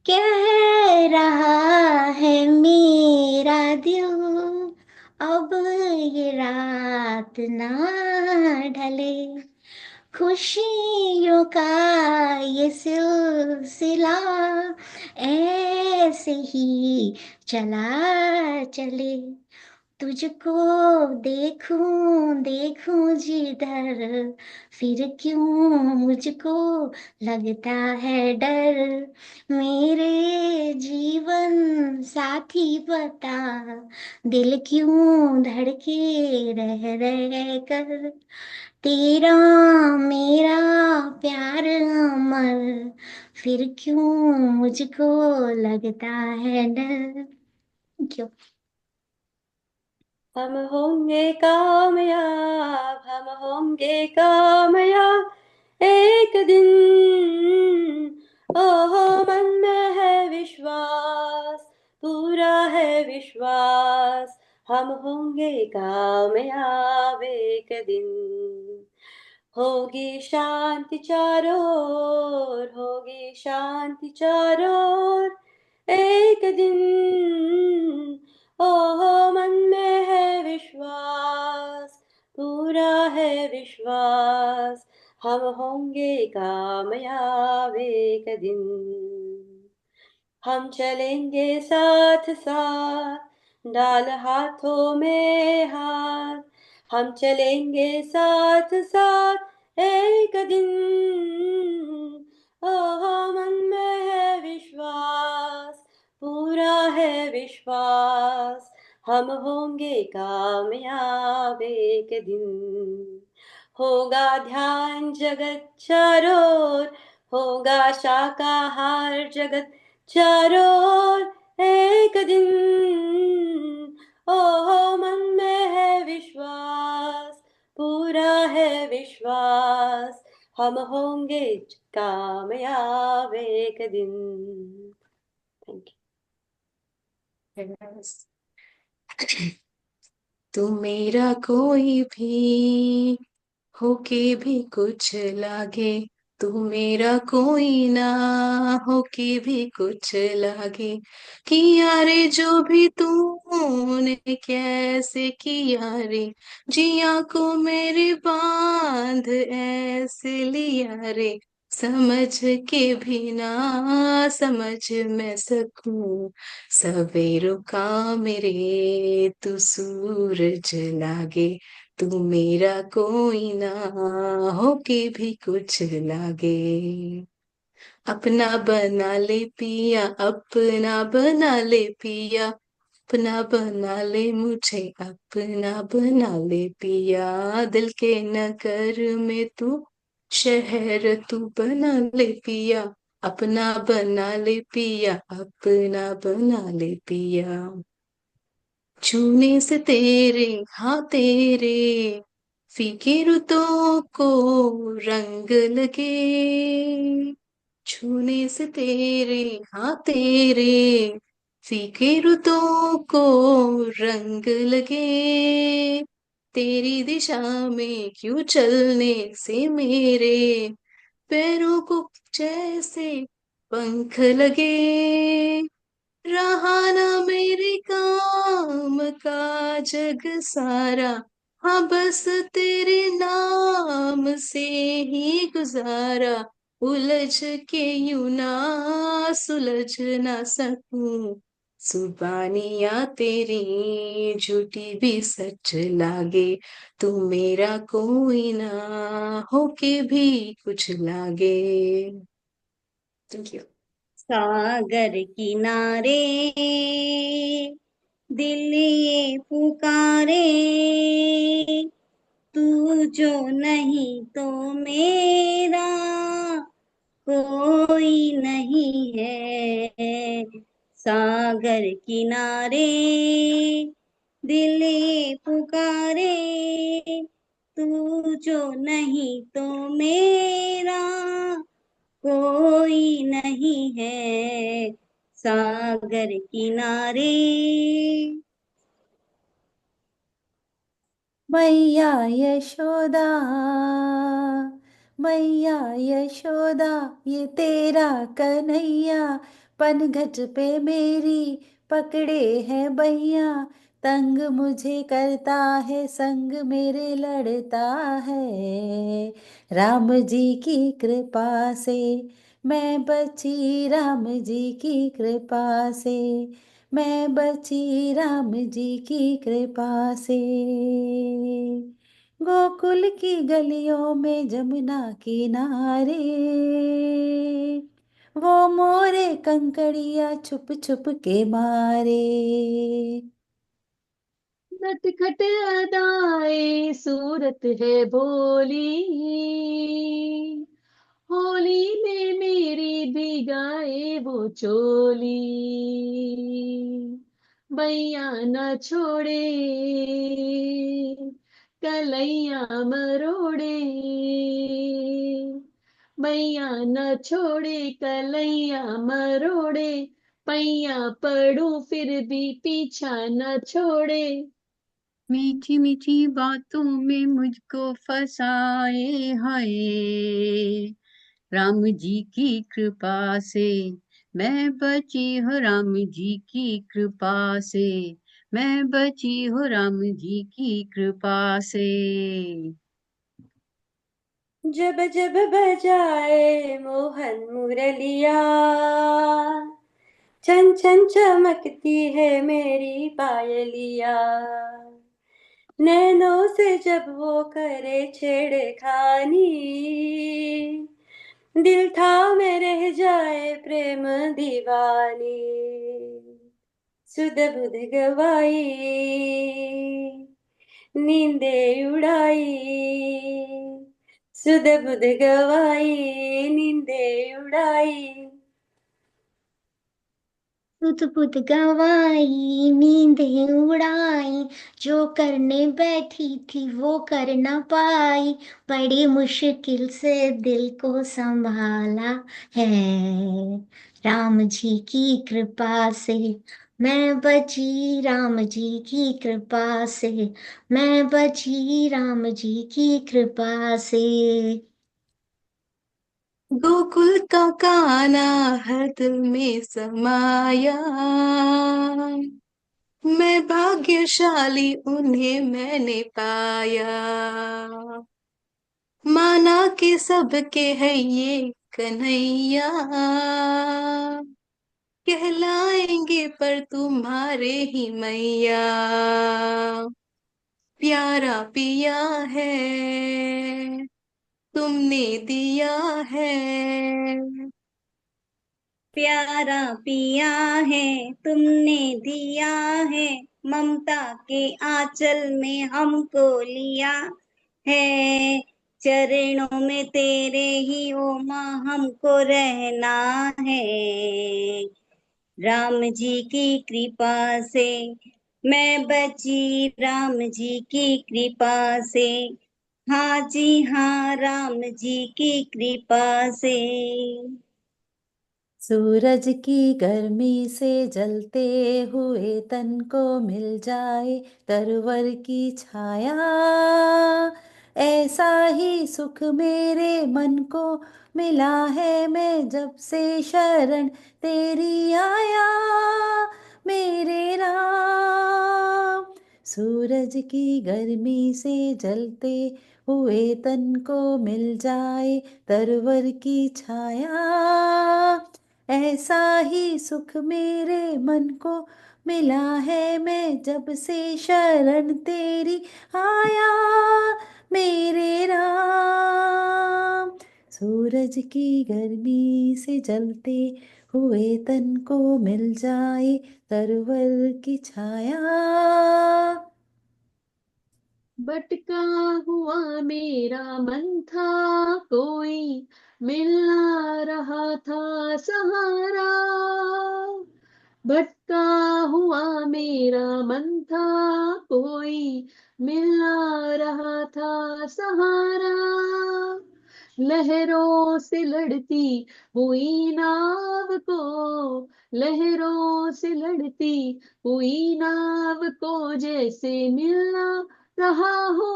कह रहा है मेरा दिल अब ये रात ना ढले, खुशियों का ये सिलसिला ऐसे ही चला चले, तुझको देखूं देखूं जिधर, फिर क्यों मुझको लगता है डर, मेरे जीवन साथी बता, दिल क्यों धड़के रह कर, तेरा मेरा प्यार अमर, फिर क्यों मुझको लगता है डर, क्यों।
हम होंगे कामयाब, हम होंगे कामयाब एक दिन, ओहो मन में है विश्वास, पूरा है विश्वास, हम होंगे कामयाब एक दिन, होगी शांति चारों ओर, होगी शांति चारों ओर एक दिन, ओहो मन में है विश्वास, पूरा है विश्वास, हम होंगे कामयाब एक दिन, हम चलेंगे साथ साथ, डाल हाथों में हाथ, हम चलेंगे साथ साथ एक दिन। ओहो मन में है विश्वास, पूरा है विश्वास, हम होंगे कामयाब एक दिन। होगा ध्यान जगत चारों ओर, होगा शाकाहार जगत चारों ओर एक दिन। ओहो मन में है विश्वास, पूरा है विश्वास, हम होंगे कामयाब एक दिन। थैंक
तू मेरा कोई भी होके भी कुछ लागे, तू मेरा कोई ना होके भी कुछ लागे। किया रे जो भी तूने कैसे किया रे, जिया को मेरे बांध ऐसे लिया रे। समझ के भी ना समझ मैं सकूं, सवेरों का मेरे तू सूरज लागे। तू मेरा कोई ना होके भी कुछ लागे। अपना बना ले पिया, अपना बना ले पिया, अपना बना ले मुझे, अपना बना ले पिया। दिल के नगर में तू शहर तू बना ले पिया, अपना बना ले पिया, अपना बना ले पिया। छूने से तेरे हाँ तेरे फीके रुतों को रंग लगे। छूने से तेरे हाँ तेरे फीके रुतों को रंग लगे। तेरी दिशा में क्यों चलने से मेरे पैरों को जैसे पंख लगे। रहा ना मेरे काम का जग सारा, हाँ बस तेरे नाम से ही गुजारा। उलझ के यूं ना सुलझ ना सकूं, जुबानियां तेरी झूठी भी सच लागे। तू मेरा कोई ना होके भी कुछ लागे। Thank you.
सागर किनारे दिल ये पुकारे, तू जो नहीं तो मेरा कोई नहीं है। सागर किनारे दिल ये पुकारे, तू जो नहीं तो मेरा कोई नहीं है। सागर किनारे।
मैया यशोदा, मैया यशोदा, ये तेरा कन्हैया पनघट पे मेरी पकड़े है बैया। तंग मुझे करता है, संग मेरे लड़ता है। राम जी की कृपा से मैं बची, राम जी की कृपा से मैं बची, राम जी की कृपा से। गोकुल की गलियों में जमुना किनारे, वो मोरे कंकड़िया छुप छुप के मारे।
नटखट अदाए सूरत है भोली, होली में मेरी भिगाए वो चोली। बैया न छोड़े कलैया मरोड़े, बैया न छोड़े कलैया मरोड़े। पैया पड़ूं फिर भी पीछा न छोड़े।
मीठी मीठी बातों में मुझको फंसाए हाय, राम जी की कृपा से मैं बची हूँ, राम जी की कृपा से मैं बची हूँ, राम जी की कृपा से।
जब जब बजाए मोहन मुरलिया,
छन छन चमकती है मेरी पायलिया, नैनों से जब वो करे छेड़खानी, दिल थामे रह जाए प्रेम दीवानी। सुध बुध गवाई, नींदे उड़ाई, सुध बुध गवाई, नींदे उड़ाई।
सुध बुध गवाई, नींदें उड़ाई, जो करने बैठी थी वो कर न पाई, बड़ी मुश्किल से दिल को संभाला है, राम जी की कृपा से मैं बची, राम जी की कृपा से मैं बची, राम जी की कृपा से।
गोकुल का कान्हा हर दिल में समाया, मैं भाग्यशाली उन्हें मैंने पाया, माना के सबके है ये कन्हैया, कहलाएंगे पर तुम्हारे ही मैया, प्यारा पिया है तुमने दिया है।
प्यारा पिया है तुमने दिया है, ममता के आंचल में हमको लिया है, चरणों में तेरे ही ओ माँ हमको रहना है, राम जी की कृपा से मैं बची, राम जी की कृपा से, हाँ जी हाँ, राम जी की कृपा से।
सूरज की गर्मी से जलते हुए तन को मिल जाए तरवर की छाया, ऐसा ही सुख मेरे मन को मिला है, मैं जब से शरण तेरी आया मेरे राम। सूरज की गर्मी से जलते हुए तन को मिल जाए तरवर की छाया, ऐसा ही सुख मेरे मन को मिला है, मैं जब से शरण तेरी आया मेरे राम। सूरज की गर्मी से जलते हुए तन को मिल जाए तरवर की छाया।
भटका हुआ मेरा मन था, कोई मिल ना रहा था सहारा, भटका हुआ मेरा मन था, कोई मिल ना रहा था सहारा, लहरों से लड़ती हुई नाव को, लहरों से लड़ती हुई नाव को जैसे मिलना रहा हो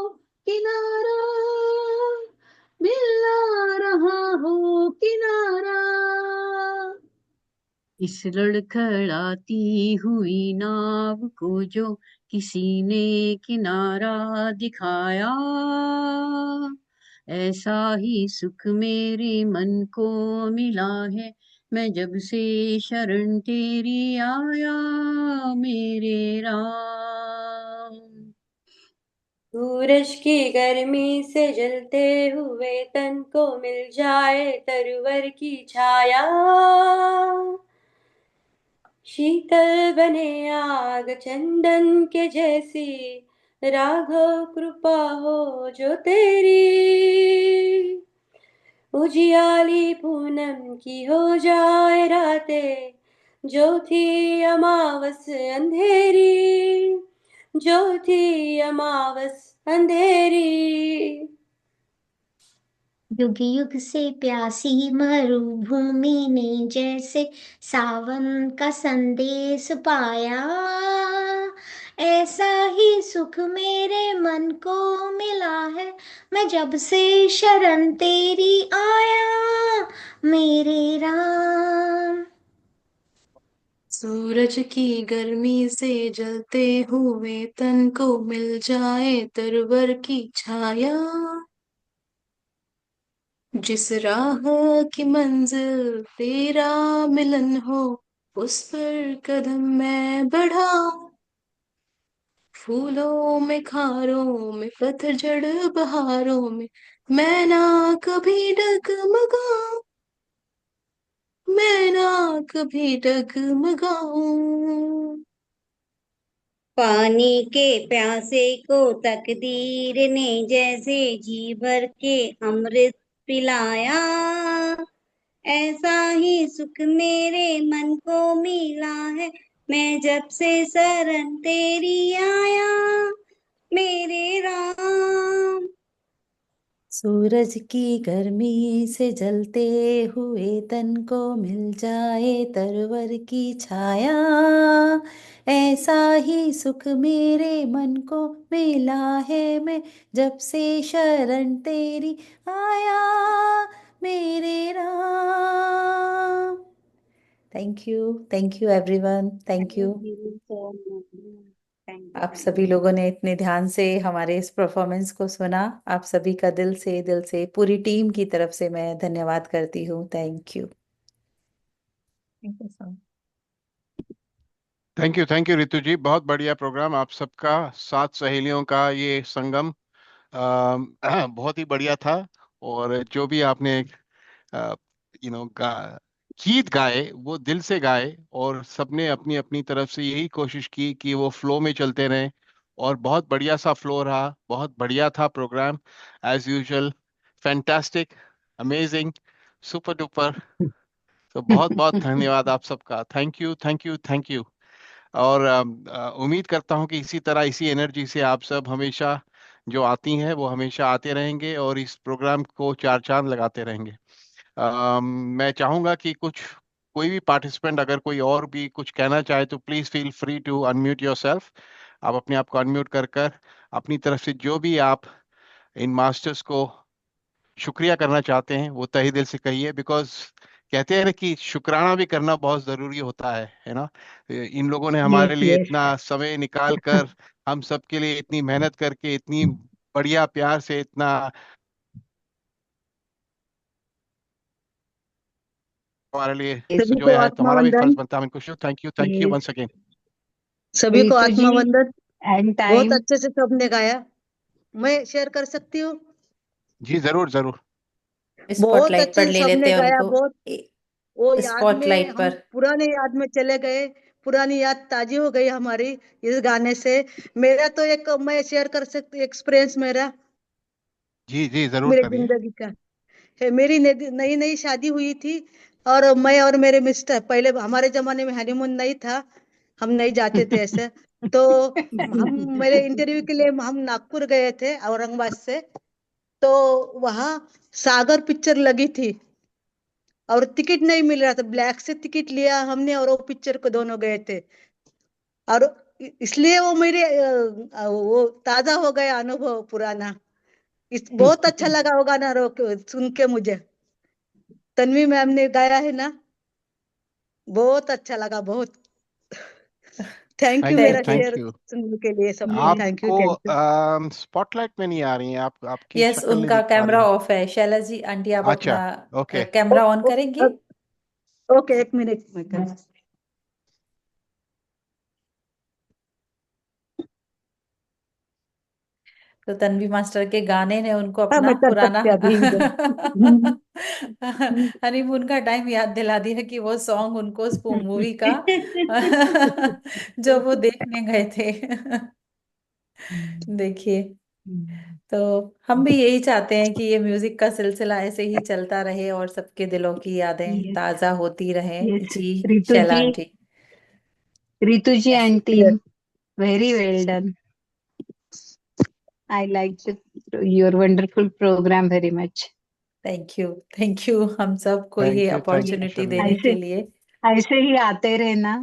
किनारा, मिलना रहा हो किनारा।
इस लड़खड़ाती हुई नाव को जो किसी ने किनारा दिखाया, ऐसा ही सुख मेरे मन को मिला है, मैं जब से शरण तेरी आया मेरे राम।
सूरज की गर्मी से जलते हुए तन को मिल जाए तरवर की छाया, शीतल बने आग चंदन के जैसी, राघव कृपा हो जो तेरी, उजियाली पूनम की हो जाए रातें, जो थी अमावस अंधेरी, जो थी अमावस अंधेरी।
युग युग से प्यासी मरुभूमि ने जैसे सावन का संदेश पाया, ऐसा ही सुख मेरे मन को मिला है, मैं जब से शरण तेरी आया मेरे राम।
सूरज की गर्मी से जलते हुए तन को मिल जाए तरवर की छाया, जिस राह की मंजिल तेरा मिलन हो, उस पर कदम मैं बढ़ाऊं, फूलों में खारों में पतझड़ बहारों में मैं ना कभी डगमगाऊं, मैं ना कभी डगमगाऊं।
पानी के प्यासे को तकदीर ने जैसे जी भर के अमृत पिलाया, ऐसा ही सुख मेरे मन को मिला है, मैं जब से शरण तेरी आया मेरे राम।
सूरज की गर्मी से जलते हुए तन को मिल जाए तरवर की छाया, ऐसा ही सुख मेरे मन को मिला है, मैं जब से शरण तेरी आया मेरे Ram. Thank you everyone, thank you.
Thank you so much. Thank you,
आप
thank
सभी
you.
लोगों ने इतने ध्यान से हमारे इस परफॉर्मेंस को सुना। आप सभी का दिल से पूरी टीम की तरफ से मैं धन्यवाद करती हूँ। Thank you so
thank you Ritu ji, बहुत बढ़िया प्रोग्राम आप सबका, 7 सहेलियों का ये संगम बहुत ही बढ़िया था। और जो भी आपने यू नो गीत गाए वो दिल से गाए, और सबने अपनी अपनी तरफ से यही कोशिश की कि वो फ्लो में चलते रहें। और बहुत बढ़िया सा फ्लो रहा, बहुत बढ़िया था programme, as usual, fantastic, amazing, super duper. तो बहुत बहुत धन्यवाद आप सबका, thank you thank you thank you. और उम्मीद करता हूं कि इसी तरह, इसी एनर्जी से आप सब हमेशा जो आती हैं वो हमेशा आते रहेंगे और इस प्रोग्राम को चार चांद लगाते रहेंगे। मैं चाहूंगा कि कोई भी पार्टिसिपेंट अगर कोई और भी कुछ कहना चाहे तो please feel free to unmute yourself. आप अपने आप को अनम्यूट कर कर अपनी तरफ से जो भी आप इन मास्टर्स को शुक्रिया करना चाहते हैं वो तहे दिल से कहिए, बिकॉज कहते हैं ना कि शुक्राना भी करना बहुत जरूरी होता है ना। इन लोगों ने
Yes,
हमारे लिए
yes.
इतना समय निकाल कर, हम सबके लिए इतनी मेहनत करके, इतनी बढ़िया प्यार से, इतना हमारे लिए
सभी को
संजोया है, तो हमारा भी फर्ज
आत्मवंदन।
बनता है हम इनको thank you
Yes.
Once again.
सभी को
रितु जी
आत्मवंदन।
एंड
बहुत
टाइम।
अच्छे से सबने गाया। मैं शेयर कर सकती हूँ?
जी जरूर जरूर।
बहुत
स्पॉटलाइट
अच्छे
पर
से
ले
सबने
लेते हैं
गाया।
उनको,
बहुत वो याद में
स्पॉटलाइट
हम
पर।
पुराने याद में चले गए। पुरानी याद ताजी हो गई हमारी इस गाने से। मेरा तो एक मैं शेयर कर सकती एक्सपीरियंस मेरा,
जी जी जरूर
मेरी
करिए।
जिंदगी का है। मेरी नई नई शादी हुई थी और मैं और मेरे मिस्टर, पहले हमारे जमाने में हनीमून नहीं था, हम नहीं जाते थे ऐसे। तो हम मेरे इंटरव्यू के लिए हम नागपुर गए थे औरंगाबाद से। तो वहाँ सागर पिक्चर लगी थी और टिकट नहीं मिल रहा था। ब्लैक से टिकट लिया हमने और वो पिक्चर को दोनों गए थे। और इसलिए वो मेरे वो ताजा हो गया अनुभव पुराना। बहुत अच्छा लगा वो गाना सुन के मुझे। तन्वी मैम ने गाया है ना, बहुत अच्छा लगा बहुत। थैंक यू
थैंक यू
मेरा
thank you.
Thank
share
you.
सुनने के लिए सबको। थैंक यू
आपको
थैंक यू।
स्पॉटलाइट में नहीं आ रही हैं, आप आपकी
यस,
शक्ल नहीं
उनका
दिख पा रही
कैमरा
है।
ऑफ है। शैला जी, आंटी आप
अच्छा,
अपना
ओके।
कैमरा ऑन करेंगे?
ओके, एक मिनट में कर।
तो तन्वी मास्टर के गाने ने उनको
हाँ,
अपना
मैं कर
पुराना
सकती अभी इधर।
हनीमून का टाइम याद दिला दिया कि वो सॉन्ग उनको उस मूवी का जो वो देखने गए थे। देखिए, तो हम भी यही चाहते हैं कि ये म्यूजिक का सिलसिला ऐसे ही चलता रहे और सबके दिलों की यादें
यस
ताजा होती रहे।
यस
जी,
Ritu
Shaila
ji,
aunty.
Ritu ji
yes,
and team, very well done. I liked your wonderful program very much.
Thank you हम सबको ये
थैंक यू
अपॉर्चुनिटी
शर्मिला।
देने
ऐसे
के लिए।
ऐसे ही आते रहना।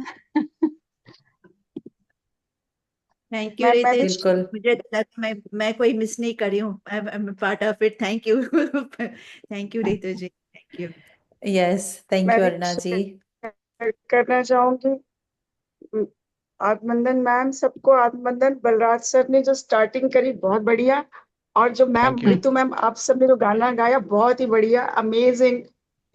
थैंक यू रितेश,
बिल्कुल।
मुझे लगा मैं कोई मिस नहीं करी हूँ। I am part of it. Thank you thank you Ritu ji, thank you.
Yes, thank
मैं
यू
भी
अरुणा जी।
शेयर करना चाहूंगी। आत्मबंधन मैम, सबको आत्मबंधन। बलराज सर ने जो स्टार्टिंग करी बहुत बढ़िया, और जो ma'am
thank you.
Ritu ma'am आप सबने जो गाना गाया बहुत ही बढ़िया, अमेजिंग।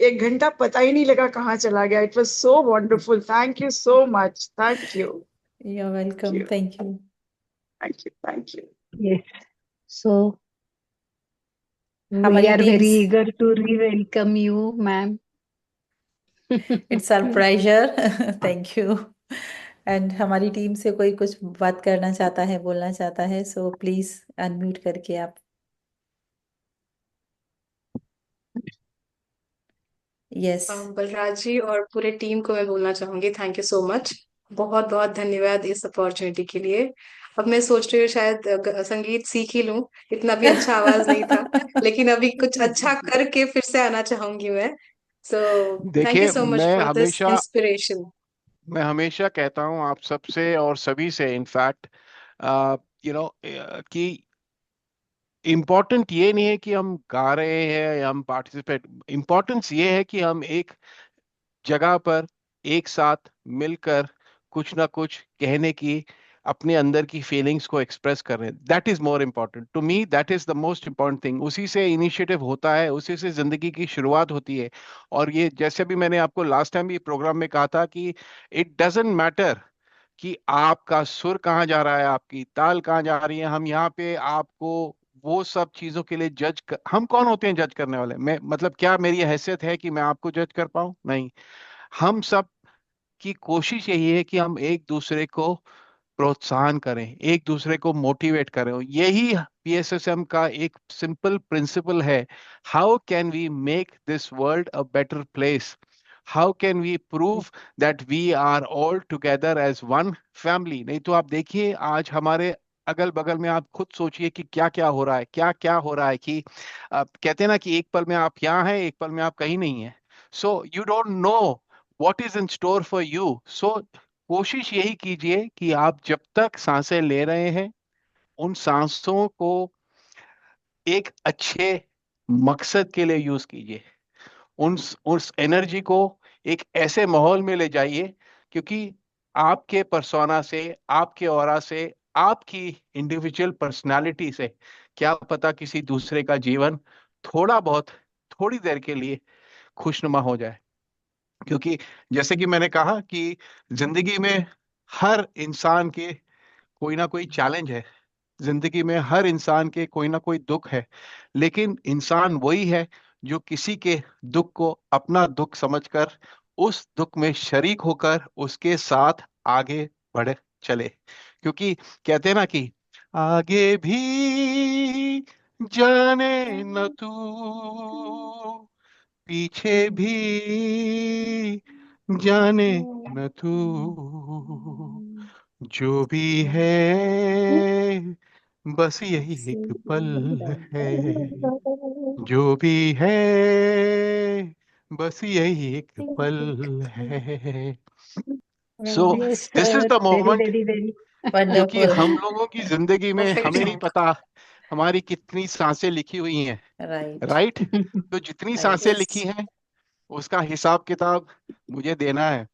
एक घंटा पता ही नहीं लगा कहाँ चला गया. It was so wonderful. Thank you so much. Thank you.
You're welcome. Thank you.
Thank you. Thank you.
Yes. So we
हमारी
are very
teams
eager to re-welcome you, ma'am.
It's our pleasure. Thank you. And हमारी team से कोई कुछ बात करना चाहता है, बोलना चाहता है, सो प्लीज अनम्यूट करके आप. यस.
बलराज जी और पूरे टीम को मैं बोलना चाहूंगी, थैंक यू सो मच. बहुत बहुत धन्यवाद इस अपॉर्चुनिटी के लिए. अब मैं सोच रही हूँ शायद संगीत सीख ही लूं. इतना भी अच्छा आवाज नहीं था, लेकिन अभी कुछ अच्छा करके फिर से आना चाहूंगी मैं. सो थैंक यू
देखिए,
so much for this inspiration.
मैं हमेशा कहता हूं आप सबसे और सभी से, इनफैक्ट यू नो, कि इम्पोर्टेंट ये नहीं है कि हम गा रहे हैं या हम पार्टिसिपेट. इम्पोर्टेंस ये है कि हम एक जगह पर एक साथ मिलकर कुछ ना कुछ कहने की, अपने अंदर की फीलिंग्स को एक्सप्रेस कर रहे हैं. That is more important to me. That is the most important thing. उसी से इनिशिएटिव होता है, उसी से जिंदगी की शुरुआत होती है. और ये जैसे भी मैंने आपको लास्ट टाइम भी प्रोग्राम में कहा था कि इट डजेंट मैटर कि आपका सुर कहाँ जा रहा है, आपकी ताल कहाँ जा रही है. हम यहाँ पे आपको वो सब चीजों के लिए हम कौन होते हैं जज करने वाले? मैं मतलब क्या मेरी हैसियत है कि मैं आपको जज कर पाऊं? नहीं. हम सब की कोशिश यही है कि हम एक दूसरे को प्रोत्साहन करें, एक दूसरे को मोटिवेट करें. यही पीएसएसएम का एक सिंपल प्रिंसिपल है. How can we make this world a better place? How can we prove that we are all together as one family? नहीं तो आप देखिए आज हमारे अगल बगल में, आप खुद सोचिए कि क्या क्या हो रहा है, क्या क्या हो रहा है. कि कहते हैं ना कि एक पल में आप यहाँ हैं, एक पल में आप कहीं नहीं है. So you don't know what is in store for you. सो कोशिश यही कीजिए कि आप जब तक सांसें ले रहे हैं, उन सांसों को एक अच्छे मकसद के लिए यूज कीजिए. उस एनर्जी को एक ऐसे माहौल में ले जाइए, क्योंकि आपके पर्सोना से, आपके ऑरा से, आपकी इंडिविजुअल पर्सनालिटी से क्या पता किसी दूसरे का जीवन थोड़ा बहुत, थोड़ी देर के लिए खुशनुमा हो जाए. क्योंकि जैसे कि मैंने कहा कि जिंदगी में हर इंसान के कोई ना कोई चैलेंज है. जिंदगी में हर इंसान के कोई ना कोई दुख है. लेकिन इंसान वही है जो किसी के दुख को अपना दुख समझकर, उस दुख में शरीक होकर उसके साथ आगे बढ़ चले. क्योंकि कहते हैं ना कि आगे भी जाने न तू, पीछे भी जाने न तू, जो भी है बस यही एक पल है. जो भी है बस यही एक पल है. सो
Yes,
this is
sir.
The
Very,
moment.
very, very.
क्योंकि
वंडरफुल.
हम लोगों की जिंदगी में हमें नहीं
परफेक्ट.
पता हमारी कितनी सांसें लिखी हुई हैं.
राइट.
राइट. तो जितनी
राइट.
सांसें
यस.
लिखी हैं, उसका हिसाब किताब मुझे देना है.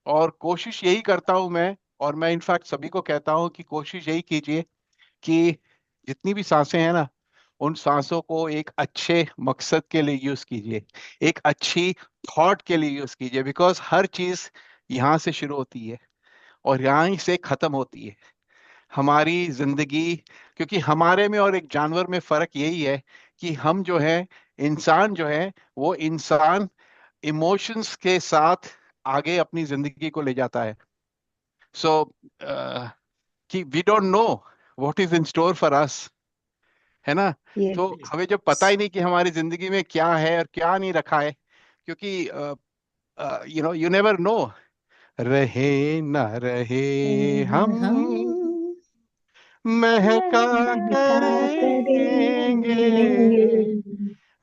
और कोशिश यही करता हूं मैं. और मैं इनफैक्ट सभी को कहता हूं कि कोशिश यही कीजिए कि जितनी भी सांसें हैं ना, उन सांसों को एक अच्छे मकसद के लिए यूज कीजिए, एक अच्छी थॉट के लिए यूज कीजिए. बिकॉज हर चीज यहाँ से शुरू होती है और यहाँ ही से खत्म होती है हमारी जिंदगी. क्योंकि हमारे में और एक जानवर में फर्क यही है कि हम जो है, इंसान जो है, वो इंसान इमोशंस के साथ आगे अपनी जिंदगी को ले जाता है. सो कि we don't know what is in store for us, है ना.
Yes.
तो हमें जब पता ही नहीं कि हमारी जिंदगी में क्या है और क्या नहीं रखा है, क्योंकि यू नेवर नो. रहे ना रहे हम
हम
महका
महका
करेंगे,
करेंगे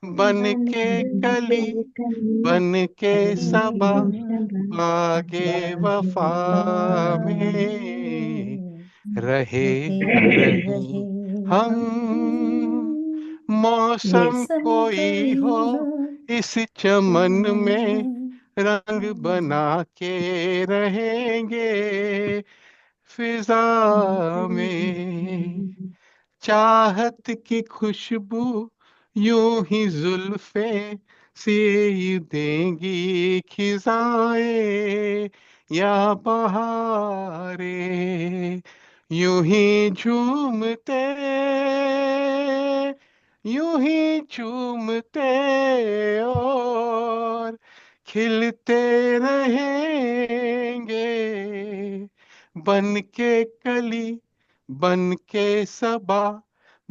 बन
बन
के
के
कली,
कली
बन के सबा,
बन के
बागे वफा में रहे न रहे
रहे
हम.
हम.
मौसम
Yes.
मौसम
कोई
कोई
हो
हो
इस चमन में,
चमन
रंग बना
में.
के रहेंगे फिजा में. चाहत की खुशबू यूं ही जुल्फे से देंगी खिजाएं या बहारे, यूं ही झूमते, यूं ही झूमते और खिलते रहेंगे, बन के कली, बन के सबा,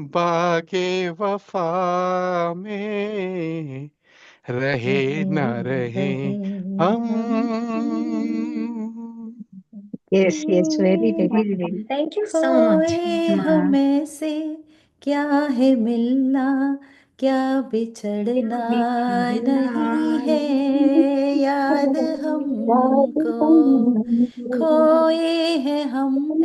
बागे वफा में रहे न
रहे
रहे
रहे
हम।
हम।
Yes, yes, very, very well.
Thank you so much.
खोए
Ma,
हमें से क्या है मिलना, क्या बिछड़ना नहीं है, याद हमको। खोए हैं हम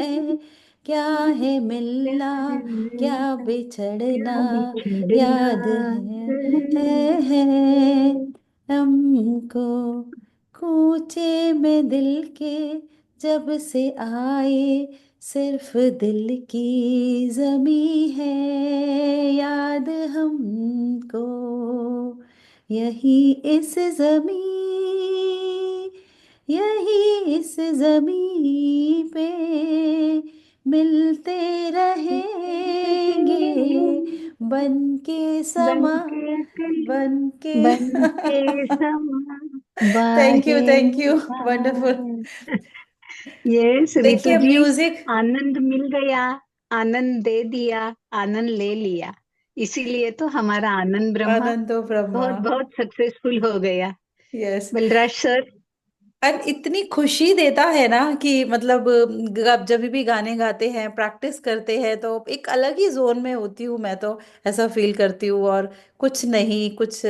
क्या है मिलना, क्या बिछड़ना, याद है हमको। कूचे में दिल के जब से आए, सिर्फ दिल की जमी है, याद हमको। यही इस जमी, यही इस जमी पे मिलते रहेंगे, बन के समा, बन के।
बनके समा,
थैंक
बाहे
you, thank you, wonderful.
Nihar. Yes Ritu
देखिए
जी,
म्यूजिक,
आनंद मिल गया, आनंद दे दिया, आनंद ले लिया, इसीलिए तो हमारा आनंद ब्रह्मा
आनंदो ब्रह्मा।
बहुत बहुत सक्सेसफुल हो गया।
यस।
बलराज सर।
और इतनी खुशी देता है ना कि मतलब जब भी गाने गाते हैं, प्रैक्टिस करते हैं, तो एक अलग ही जोन में होती हूँ मैं तो, ऐसा फील करती हूँ। और कुछ नहीं, कुछ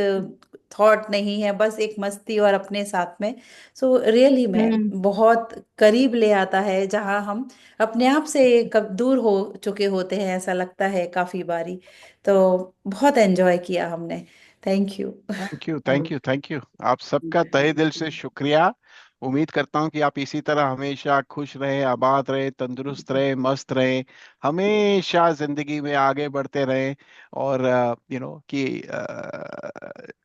थॉट नहीं है, बस एक मस्ती और अपने साथ में। सो रियली में
हम्म
बहुत करीब ले आता है, जहाँ हम अपने आप से कब दूर हो चुके होते हैं, ऐसा लगता है काफी बारी। तो बहुत एंजॉय किया हमने। Thank you.
Thank you, thank you, thank you. आप सबका तहे दिल से शुक्रिया। उम्मीद करता हूं कि आप इसी तरह हमेशा खुश रहें, आबाद रहें, तंदुरुस्त रहें, मस्त रहें, हमेशा जिंदगी में आगे बढ़ते रहें। और कि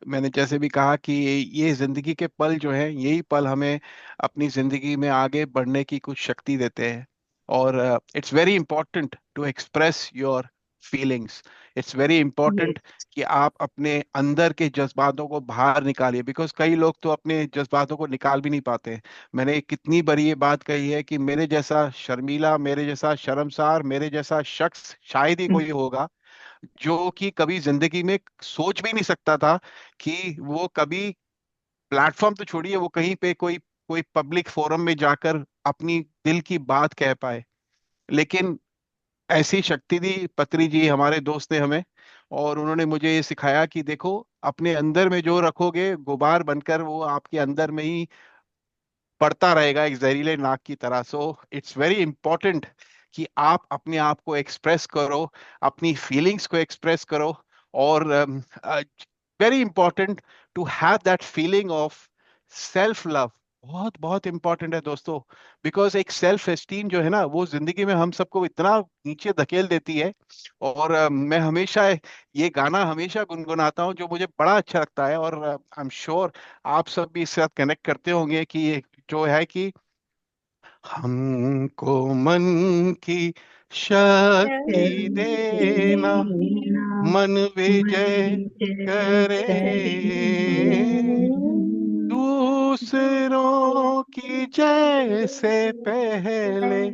मैंने जैसे भी कहा कि ये जिंदगी के पल जो हैं, यही पल हमें अपनी जिंदगी में आगे बढ़ने की कुछ शक्ति देते हैं। और it's very important to express your feelings. It's very important कि आप अपने अंदर के जज्बातों को बाहर निकालिए, बिकॉज कई लोग तो अपने जज्बातों को निकाल भी नहीं पाते। मैंने कितनी बार ये बात कही है कि मेरे जैसा शर्मीला, मेरे जैसा शर्मसार, मेरे जैसा शख्स शायद ही कोई होगा जो कि कभी जिंदगी में सोच भी नहीं सकता था कि वो कभी, प्लेटफॉर्म तो छोड़िए, वो कहीं पे कोई कोई पब्लिक फोरम में जाकर अपनी दिल की बात कह पाए। लेकिन ऐसी शक्ति दी पत्री जी, हमारे दोस्त ने हमें, और उन्होंने मुझे ये सिखाया कि देखो, अपने अंदर में जो रखोगे गुबार बनकर वो आपके अंदर में ही पड़ता रहेगा, एक जहरीले नाक की तरह। सो इट्स वेरी इंपॉर्टेंट कि आप अपने आप को एक्सप्रेस करो, अपनी फीलिंग्स को एक्सप्रेस करो। और very important to have that feeling of self love. बहुत बहुत इंपॉर्टेंट है दोस्तों, बिकॉज एक सेल्फ एस्टीम जो है ना, वो जिंदगी में हम सबको इतना नीचे धकेल देती है। और मैं हमेशा ये गाना हमेशा गुनगुनाता हूँ, जो मुझे बड़ा अच्छा लगता है। और आई एम श्योर आप सब भी इसके साथ कनेक्ट करते होंगे कि ये जो है कि हमको मन की शक्ति देना, मन विजय करे, दूसरों की जैसे पहले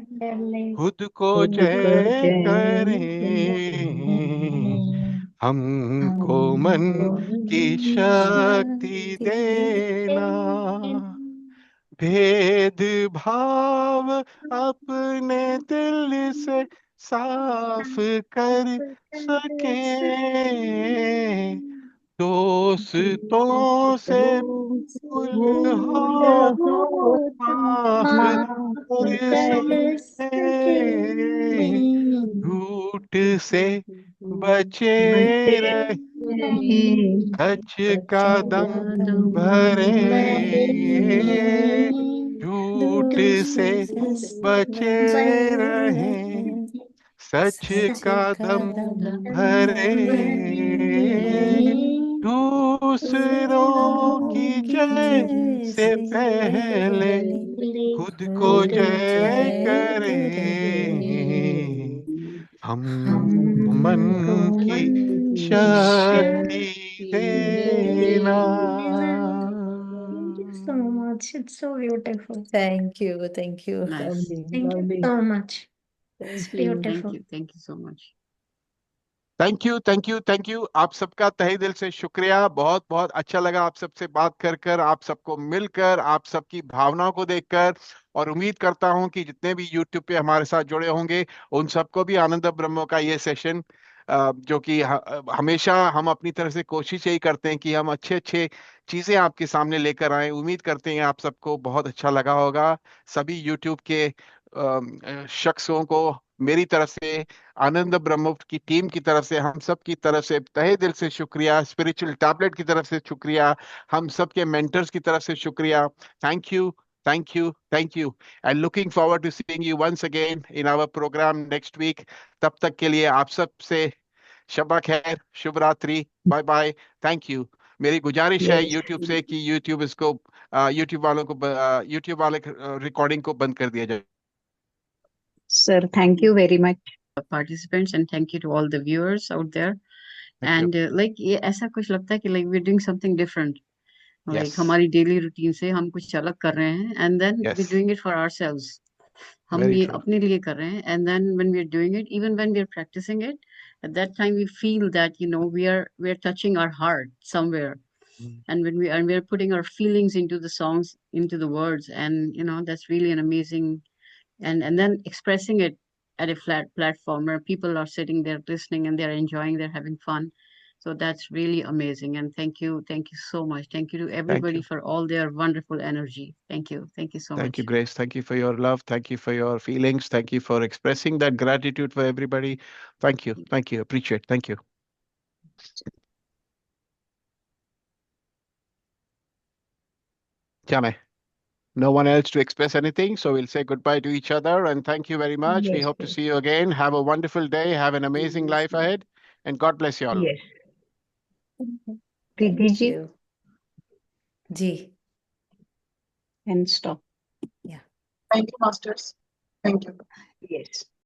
खुद को
खुद को
जय
जय
करें।
करें,
हमको मन
हमको
की शक्ति
शक्ति
देना,
दे।
भेद भाव अपने दिल से साफ कर सके, दोस्तों से भूल
भूल
हो
हो तो
माफ
माफ
कर
कर
सके,
सके,
झूठ से बचे
बचे
रहे,
रहे,
सच का
सच
दम
का दम
भरे,
भरे
झूठ से
दूसरे से
बचे
बड़े
रहे,
रहे,
सच
सच
का
का
दम
दम
भरे,
भरे
दूसरों की जय से पहले खुद को जय करें, हम मन की शक्ति देना।
Thank you so much. It's so beautiful.
Thank you. Thank you.
Nice.
Thank you so much. It's
Thank
beautiful.
you. Thank you so much.
Thank you, thank you, thank you. आप सबका तहे दिल से शुक्रिया। बहुत बहुत अच्छा लगा आप सबसे बात कर आप सबको मिलकर, आप सबकी भावनाओं को देखकर, और उम्मीद करता हूं कि जितने भी यूट्यूब पे हमारे साथ जुड़े होंगे उन सबको भी आनंद ब्रह्म का ये सेशन, जो कि हमेशा हम अपनी तरफ से कोशिश यही करते हैं कि हम अच्छे अच्छे चीजें आपके सामने लेकर आए। उम्मीद करते हैं आप सबको बहुत अच्छा लगा होगा। सभी यूट्यूब के शख्सों को मेरी तरफ से, आनंद ब्रह्म की टीम की तरफ से, हम सब की तरफ से तहे दिल से शुक्रिया। स्पिरिचुअल टैबलेट की तरफ से शुक्रिया। हम सब के मेंटर्स की तरफ से शुक्रिया। Thank you, thank you, thank you, and looking forward to seeing you once again in our programme next week. तब तक के लिए आप सब से शब्बा खैर, शुभ रात्रि, बाय बाय, थैंक यू। मेरी गुजारिश है यूट्यूब से कि यूट्यूब इसको, यूट्यूब वालों को, यूट्यूब वाले रिकॉर्डिंग को बंद कर दिया जाए।
Sir, thank you very much.
Participants, and thank you to all the viewers out there.
Thank you.
And like ये ऐसा कुछ लगता है कि like we're doing something different. Like
Yes.
हमारी डेली रूटीन से हम कुछ अलग कर रहे हैं, and then
Yes.
we're doing it for ourselves. हम
Very
ये
true.
अपने लिए कर रहे हैं, and then when we're doing it, even when we're practicing it, at that time we feel that we're touching our heart somewhere, and when we're putting our feelings into the songs, into the words, and that's really an amazing, and then expressing it at a flat platform where people are sitting there listening and they're enjoying, they're having fun. So that's really amazing. And thank you so much. Thank you to everybody for all their wonderful energy. Thank you so
Thank
much.
you, Grace. Thank you for your love. Thank you for your feelings. Thank you for expressing that gratitude for everybody. Thank you. Thank you. Appreciate. Thank you. Jame. No one else to express anything, so we'll say goodbye to each other and thank you very much. We
Yes,
hope to
sir.
see you again. Have a wonderful day. Have an amazing life ahead, and God bless you all.
Yes. Riddhi
Thank
ji,
you. Ji.
and stop.
Thank you, masters. Thank you.
Yes.